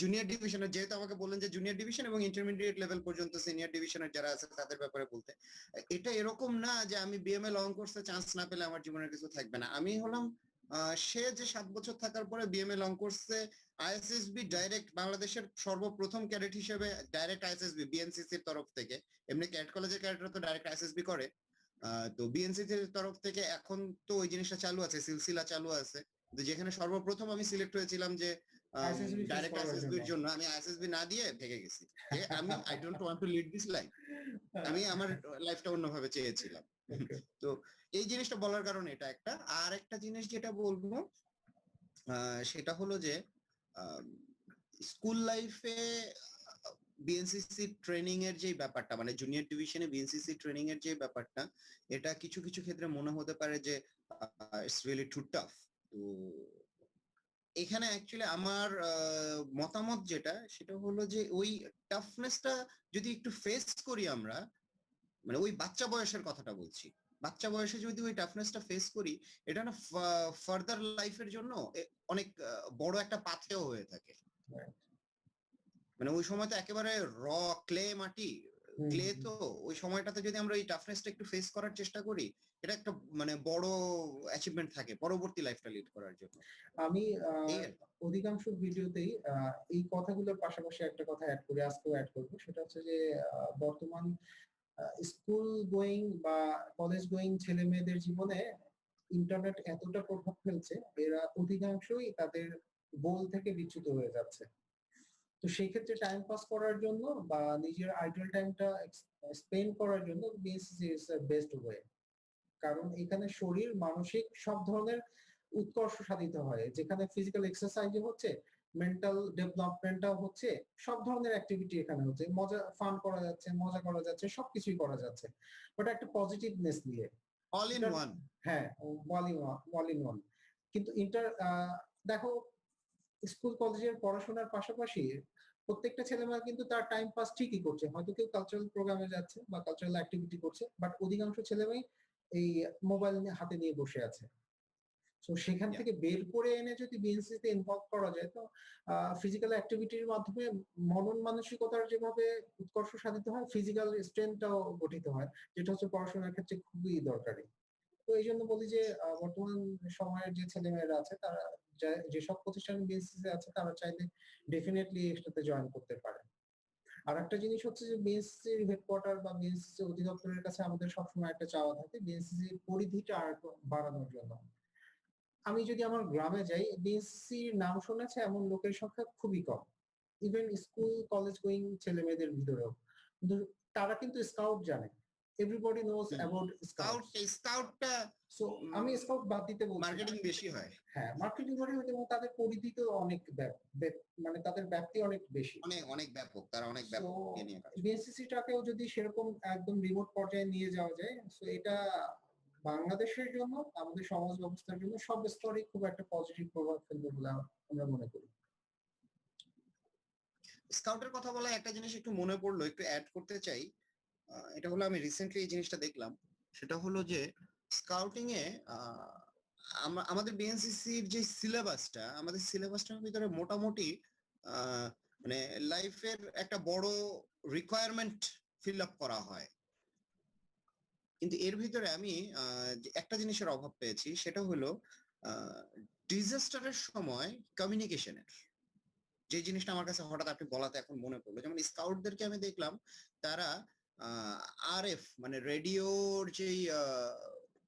জুনিয়র ডিভিশনের, যেহেতু আমাকে বললেন যে জুনিয়র ডিভিশন এবং ইন্টারমিডিয়েট লেভেল পর্যন্ত সিনিয়র ডিভিশনের যারা আছে তাদের ব্যাপারে বলতে। এটা এরকম না যে আমি বিএমএ লং কোর্সে চান্স না পেলে আমার জীবনের কিছু থাকবে না। আমি হলাম সে যে ৭ বছর থাকার পরে বিএমএ লং কোর্সে আইএসএসবি ডাইরেক্ট বাংলাদেশের সর্বপ্রথম ক্যাডেট হিসেবে ডাইরেক্ট আইএসএসবি বিএনসিসির তরফ থেকে, এমনি ক্যাডেট কলেজের ক্যাডেটরা তো ডাইরেক্ট আইএসএসবি করে, তো বিএনসিসির তরফ থেকে এখন তো ওই জিনিসটা চালু আছে, সিলসিলা চালু আছে। যেখানে সর্বপ্রথম আমি সিলেক্ট হয়েছিলাম যে আইএসএসবি ফেস ডাইরেক্ট করার জন্য। আইএসএসবির জন্য, আমি আইএসএসবি না দিয়ে ভেগে গেছি যে আমি I don't want to lead this life, আমি আমার লাইফটা অন্যভাবে চেয়েছিলাম। ওকে। তো এই জিনিসটা বলার কারণে এটা একটা। আর একটা জিনিস যেটা বলবো সেটা হলো যে স্কুল লাইফে বিএনসিসি ট্রেনিং এর যে ব্যাপারটা, মানে জুনিয়র ডিভিশনে বিএনসিসি ট্রেনিং এর যে ব্যাপারটা, এটা কিছু কিছু ক্ষেত্রে মনে হতে পারে যে ইটস রিয়েলি টু টাফ। তো এখানে অ্যাকচুয়ালি আমার মতামত যেটা সেটা হলো যে ওই টাফনেসটা যদি একটু ফেস করি আমরা, মানে ওই বাচ্চা বয়সের কথাটা বলছি, বাচ্চা বয়সে যদি ওই টাফনেসটা ফেস করি, এটা না ফার্দার লাইফের জন্য অনেক বড় একটা পাথেয় হয়ে থাকে। মানে ওই সময় তো একেবারে র ক্লে মাটি, ক্লে তো ওই সময়টাতে যদি আমরা এই টাফনেসটা একটু ফেস করার চেষ্টা করি, এটা একটা মানে বড় অ্যাচিভমেন্ট থাকে পরবর্তী লাইফটা লিড করার জন্য। আমি এই আর কি। অধিকাংশ ভিডিওতেই এই কথাগুলোর পাশাপাশি একটা কথা এড করে আজকেও এড করব। সেটা হচ্ছে যে বর্তমান স্কুল গোয়িং বা কলেজ গোয়িং ছেলেমেয়েদের জীবনে ইন্টারনেট এতটা প্রভাব ফেলছে, এরা অধিকাংশই তাদের গোল থেকে বিচ্যুত হয়ে যাচ্ছে। তো সেই ক্ষেত্রে টাইম পাস করার জন্য বা নিজের আইডল টাইমটা স্পেন্ড করার জন্য BSc is the best way. কারণ এখানে শরীর মানসিক সব ধরনের উৎকর্ষ সাধিত হয়। যেখানে ফিজিক্যাল এক্সারসাইজ হচ্ছে, মেন্টাল ডেভেলপমেন্টটাও হচ্ছে, সব ধরনের অ্যাক্টিভিটি এখানে হচ্ছে। ফান করা যাচ্ছে, মজা করা যাচ্ছে, সবকিছুই করা যাচ্ছে। বাট একটা পজিটিভনেস নিয়ে। All in inter one. হ্যাঁ, অল ইন ওয়ান। কিন্তু দেখো স্কুল কলেজের পড়াশোনার পাশাপাশি প্রত্যেকটা ছেলেমেয়ে কিন্তু তার টাইম পাস ঠিকই করছে। হয়তো কেউ কালচারাল প্রোগ্রামে যাচ্ছে বা কালচারাল অ্যাক্টিভিটি করছে। বাট অধিকাংশ ছেলেমেয়েই এই মোবাইল নিয়ে হাতে নিয়ে বসে আছে। সো সেখান থেকে বের করে এনে যদি বিএনসিসি তে ইনভলভ করা যায়, তো ফিজিক্যাল অ্যাক্টিভিটির মাধ্যমে মনন মানসিকতার যেভাবে উৎকর্ষ সাধিত হয়, ফিজিক্যাল স্ট্রেংথটাও গঠিত হয়। যেটা হচ্ছে পড়াশোনার ক্ষেত্রে খুবই দরকারি। তো এইজন্য বলি যে বর্তমান সময়ের যে ছেলেমেয়েরা আছে তারা যেসব প্রতিষ্ঠান বিএনসিসি আছে তারা চাইলে ডেফিনিটলি এটাতে জয়েন করতে পারে। আরেকটা জিনিস হচ্ছে যে বিএনসিসির হেডকোয়ার্টার বা বিএনসিসি অধিদপ্তরের কাছে আমাদের সবসময় একটা চাওয়া থাকে বিএনসিসির পরিধিটা আরেকটু বাড়ানোর জন্য। আমি যদি আমার গ্রামে যাই, বিএনসিসির নাম শুনেছে এমন লোকের সংখ্যা খুবই কম। ইভেন স্কুল কলেজ গোয়িং ছেলেমেয়েদের ভিতরেও। কিন্তু তারা কিন্তু স্কাউট জানে। Everybody knows about scout scouts. স্কাউটটা সো আমি স্কাউট বাদ দিতে বলছি না। মার্কেটিং বেশি হয়, হ্যাঁ, মার্কেটিং করে এবং তাদের পরিধি তো অনেক মানে তাদের ব্যাপ্তি অনেক বেশি। অনেক অনেক ব্যাপক, তারা অনেক সো ব্যাপক ইয়ে নিয়ে কাজ করে। বিএনসিসিটাকেও যদি সেরকম একদম রিমোট পর্যায়ে নিয়ে যাওয়া যায়, সো এটা বাংলাদেশের জন্য, আমাদের সমাজ ব্যবস্থার জন্য সব স্তরেই খুব একটা পজিটিভ প্রভাব ফেলবে বলে আমরা মনে করি। স্কাউটের কথা বলা একটা জিনিস একটু মনে পড়লো, একটু অ্যাড করতে চাই। এটা হলো আমি রিসেন্টলি এই জিনিসটা দেখলাম, সেটা হলো যে স্কাউটিং এ আমাদের বিএনসিসির যে সিলেবাসটা, আমাদের সিলেবাসটার ভিতরে মোটামুটি মানে লাইফের একটা বড় রিকোয়ারমেন্ট ফিল আপ করা হয়। কিন্তু এর ভিতরে আমি একটা জিনিসের অভাব পেয়েছি, সেটা হলো ডিজাস্টারের সময় কমিউনিকেশনের যে জিনিসটা আমার কাছে হঠাৎ আপনি বলাতে এখন মনে পড়লো। যেমন স্কাউটদেরকে আমি দেখলাম তারা আরএফ মানে রেডিওর যেই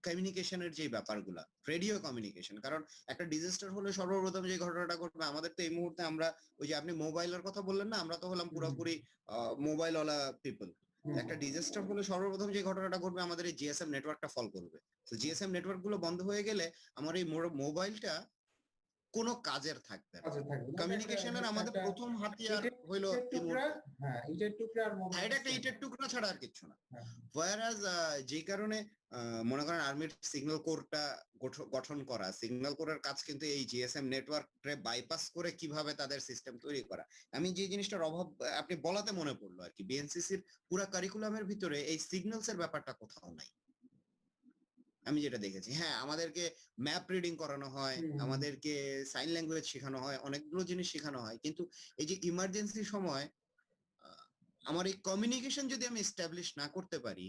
কমিউনিকেশনের যে ব্যাপারগুলা, রেডিও কমিউনিকেশন, কারণ একটা ডিজাস্টার হলে সর্বপ্রথম যে ঘটনাটা ঘটবে আমাদের তো এই মুহূর্তে, আমরা ওই যে আপনি মোবাইলের কথা বললেন না, আমরা তো হলাম পুরোপুরি মোবাইলওয়ালা পিপল। একটা ডিজাস্টার হলে সর্বপ্রথম যে ঘটনাটা ঘটবে আমাদের এই জিএসএম নেটওয়ার্কটা ফল করবে। তো জিএসএম নেটওয়ার্ক গুলো বন্ধ হয়ে গেলে আমার এই মোবাইলটা কোনো কাজের থাকবে না। কাজে থাকবে না। কমিউনিকেশনের আমাদের একটা প্রথম হাতিয়ার ইটের হইলো ইটের এই টুকরা, মুহূর্তে। হ্যাঁ, ইটের টুকরা আর হ্যাঁ, এটা একটা মোবাইল। ইটের টুকরা ছাড়া আর কিচ্ছু না। হ্যাঁ, whereas যে কারণে মনে করেন আর্মির সিগন্যাল কোরটা গঠন করা, সিগন্যাল কোরের কাজ কিন্তু এই জিএসএম নেটওয়ার্ককে বাইপাস করে কিভাবে তাদের সিস্টেম তৈরি করা। আমি যে জিনিসটার অভাব আপনি বলাতে মনে পড়লো আর কি, বিএনসিসির পুরা কারিকুলামের ভিতরে এই সিগন্যালস এর ব্যাপারটা কোথাও নাই। আমি যেটা দেখেছি, হ্যাঁ, আমাদেরকে ম্যাপ রিডিং করানো হয়, আমাদেরকে সাইন ল্যাঙ্গুয়েজ শেখানো হয়, অনেকগুলো জিনিস শেখানো হয়, কিন্তু এই যে ইমার্জেন্সি সময় আমার এই কমিউনিকেশন যদি আমি এস্টাবলিশ না করতে পারি,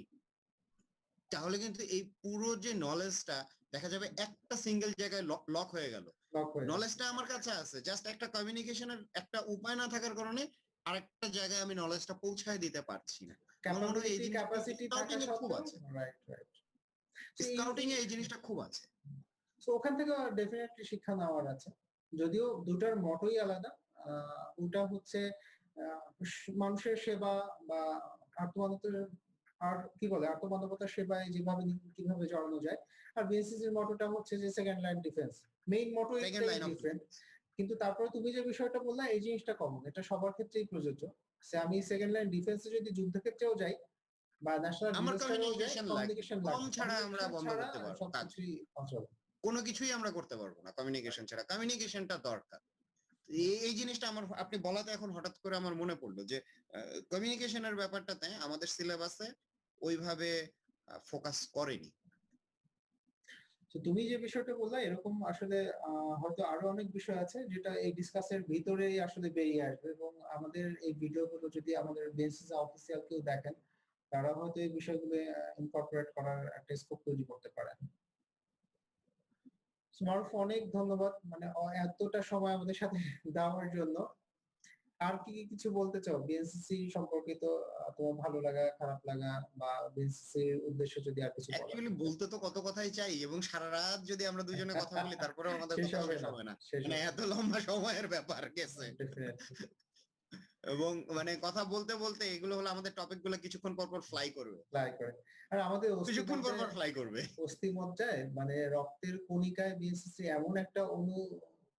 তাহলে কিন্তু এই পুরো যে নলেজটা দেখা যাবে একটা সিঙ্গেল জায়গায় লক হয়ে গেল। নলেজটা আমার কাছে আছে, জাস্ট একটা কমিউনিকেশনের একটা উপায় না থাকার কারণে আরেকটা জায়গায় আমি নলেজটা পৌঁছায় দিতে পারছি না। আমার মনে হয় এই ক্যাপাসিটি থাকা জিনিসটা খুব সত্ত্বেও, আছে, রাইট, রাইট। স্কাউটিং এ এই জিনিসটা খুব আছে। তো ওখান থেকে ডেফিনেটলি শিক্ষা নেওয়ার আছে, যদিও দুটার মতই আলাদা। ওটা হচ্ছে মানুষের সেবা বা আত্মমানবতার, আর কি বলে, আত্মমানবতার সেবায় যেভাবে কিভাবে জড়ানো যায়। আর বিএনসিসির মটোটা হচ্ছে যে second line defence, main motto second line of different. কিন্তু তারপরে তুমি যে বিষয়টা বললা, এই জিনিসটা কমন, এটা সবার ক্ষেত্রেই প্রযোজ্য। আমি সেকেন্ড লাইন ডিফেন্সে যদি যুদ্ধক্ষেত্রেও যাই বা ন্যাশনাল আমার ডিজাস্টারেও যাই, কমিউনিকেশন লাগবে, কমিউনিকেশন কম লাগবে। ছাড়া আমরা বন্ধ ছাড়া করতে পারবো কাজ, সবকিছুই অচল। কোনো কিছুই আমরা করতে পারবো না কমিউনিকেশন ছাড়া। কমিউনিকেশনটা দরকার। এই জিনিসটা আমার আপনি বলাতে এখন হঠাৎ করে আমার মনে পড়লো যে কমিউনিকেশনের ব্যাপারটাতে আমাদের সিলেবাসে ওইভাবে ফোকাস করেনি। তো তুমি যে বিষয়টা বললা, এরকম আসলে হয়তো আরো অনেক বিষয় আছে যেটা এই ডিসকাসের ভিতরেই আসলে বেরিয়ে আসবে, এবং আমাদের এই ভিডিওগুলো যদি আমাদের বেসিস অফিসিয়াল কেউ দেখেন, তারা হয়তো এই বিষয়গুলো ইনকর্পোরেট করার একটা স্কোপ তৈরি করতে পারে। মারুফ, অনেক ধন্যবাদ, মানে এতটা সময় আমাদের সাথে দেওয়ার জন্য। আর কি কিছু বলতে চাও বিএনসিসি সম্পর্কিত, তোমার ভালো লাগা, খারাপ লাগা, বা বিএনসিসির উদ্দেশ্যে যদি আর কিছু বলার? অ্যাকচুয়ালি বলতে তো কত কথাই চাই, এবং সারা রাত যদি আমরা দুজনে কথা বলি তারপরেও আমাদের শেষ কথা হবে শেষ না, হবে না, শেষ মানে হবে এত লম্বা সময়ের ব্যাপার গেছে। ডেফিনেটলি। এবং মানে কথা বলতে বলতে এগুলো হলো আমাদের টপিক গুলো কিছুক্ষণ পর পর ফ্লাই করবে, ফ্লাই করে। আর আমাদের কিছুক্ষণ পর পর ফ্লাই করবে। অস্থিমজ্জায়, মানে রক্তের কণিকায় বিএনসিসি এমন একটা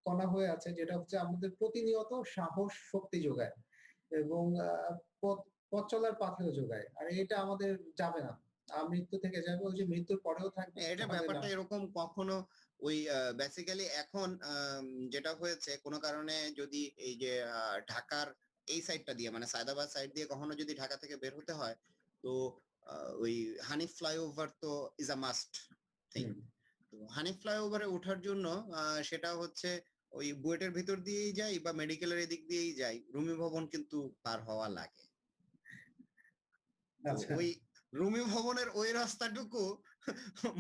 কণা হয়ে আছে, যেটা হচ্ছে আমাদের প্রতিনিয়ত সাহস, শক্তি যোগায়, এবং পথ পথ চলার পাথেও যোগায়। আর এটা আমাদের যাবে না, মৃত্যু থেকে যাবে, ওই যে মৃত্যুর পরেও থাকবে। এটা ব্যাপারটা এরকম কখনো ওই বেসিক্যালি এখন যেটা হয়েছে কোনো কারণে যদি এই যে ঢাকার এই সাইডটা দিয়ে মানে সায়দাবাদ সাইড দিয়ে কখনো যদি ঢাকা থেকে বের হতে হয়, তো ওই হানিফ ফ্লাইওভার তো ইজ আ মাস্ট থিং। তো হানিফ ফ্লাইওভারে ওঠার জন্য সেটা হচ্ছে ওই বুয়েটের ভিতর দিয়েই যাই বা মেডিকেলের এদিক দিয়েই যাই, রুমি ভবন কিন্তু পার হওয়া লাগে। ওই রুমি ভবনের ওই রাস্তাটুকু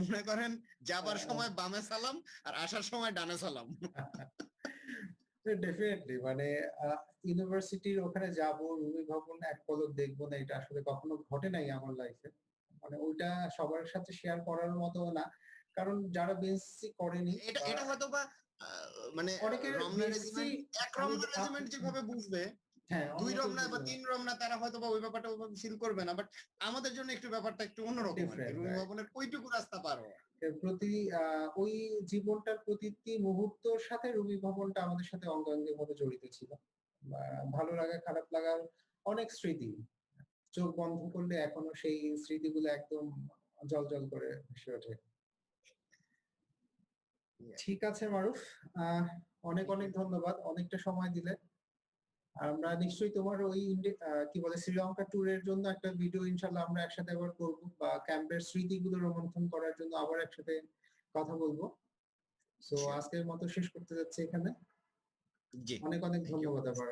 মনে করেন যাবার সময় বামে সালাম আর আসার সময় ডানে সালাম। ডেফিনেটলি, মানে ইউনিভার্সিটির ওখানে যাব, রুমি ভবন এক পলক দেখবো না, এটা আসলে কখনো ঘটে নাই আমার লাইফে। মানে ওইটা সবার সাথে শেয়ার করার মতো না, কারণ যারা বিএসসি করেনি, এটা হয়তো বা মানে অনেকের রমনা রেজিমেন্ট, এক রমনা রেজিমেন্ট যেভাবে বুঝবে, দুই রমনা বা তিন রমনা তারা হয়তো বা ওই ব্যাপারটা ওইভাবে ফিল করবে না, বাট আমাদের জন্য একটু ব্যাপারটা একটু অন্যরকম আর কি, রুমি ভবনের ওইটুকু রাস্তা পার হওয়া। প্রতি ওই জীবনটার প্রতিটি মুহূর্তের সাথে রুমি ভবনটা আমাদের সাথে অঙ্গাঙ্গি ভাবে জড়িত ছিল। ভালো লাগা, খারাপ লাগার অনেক স্মৃতি, চোখ বন্ধ করলে এখনো সেই স্মৃতিগুলো একদম জ্বলজ্বল করে ভেসে ওঠে। ঠিক আছে মারুফ, অনেক অনেক ধন্যবাদ, অনেকটা সময় দিলে। আমরা নিশ্চয়ই তোমার ওই কি বলে শ্রীলঙ্কা ট্যুরের জন্য একটা ভিডিও ইনশাল্লাহ আমরা একসাথে আবার করবো, বা ক্যাম্পের স্মৃতিগুলো রোমন্থন করার জন্য আবার একসাথে কথা বলবো। সো আজকের মতো শেষ করতে যাচ্ছি এখানে। জি, অনেক অনেক ধন্যবাদ আবার।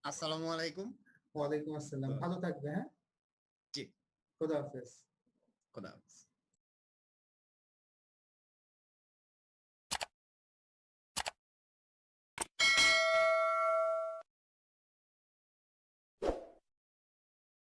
আসসালামু আলাইকুম। ওয়ালাইকুম আসসালাম, ভালো থাকবে। হ্যাঁ, জি, খোদা হাফেজ। খোদা হাফেজ।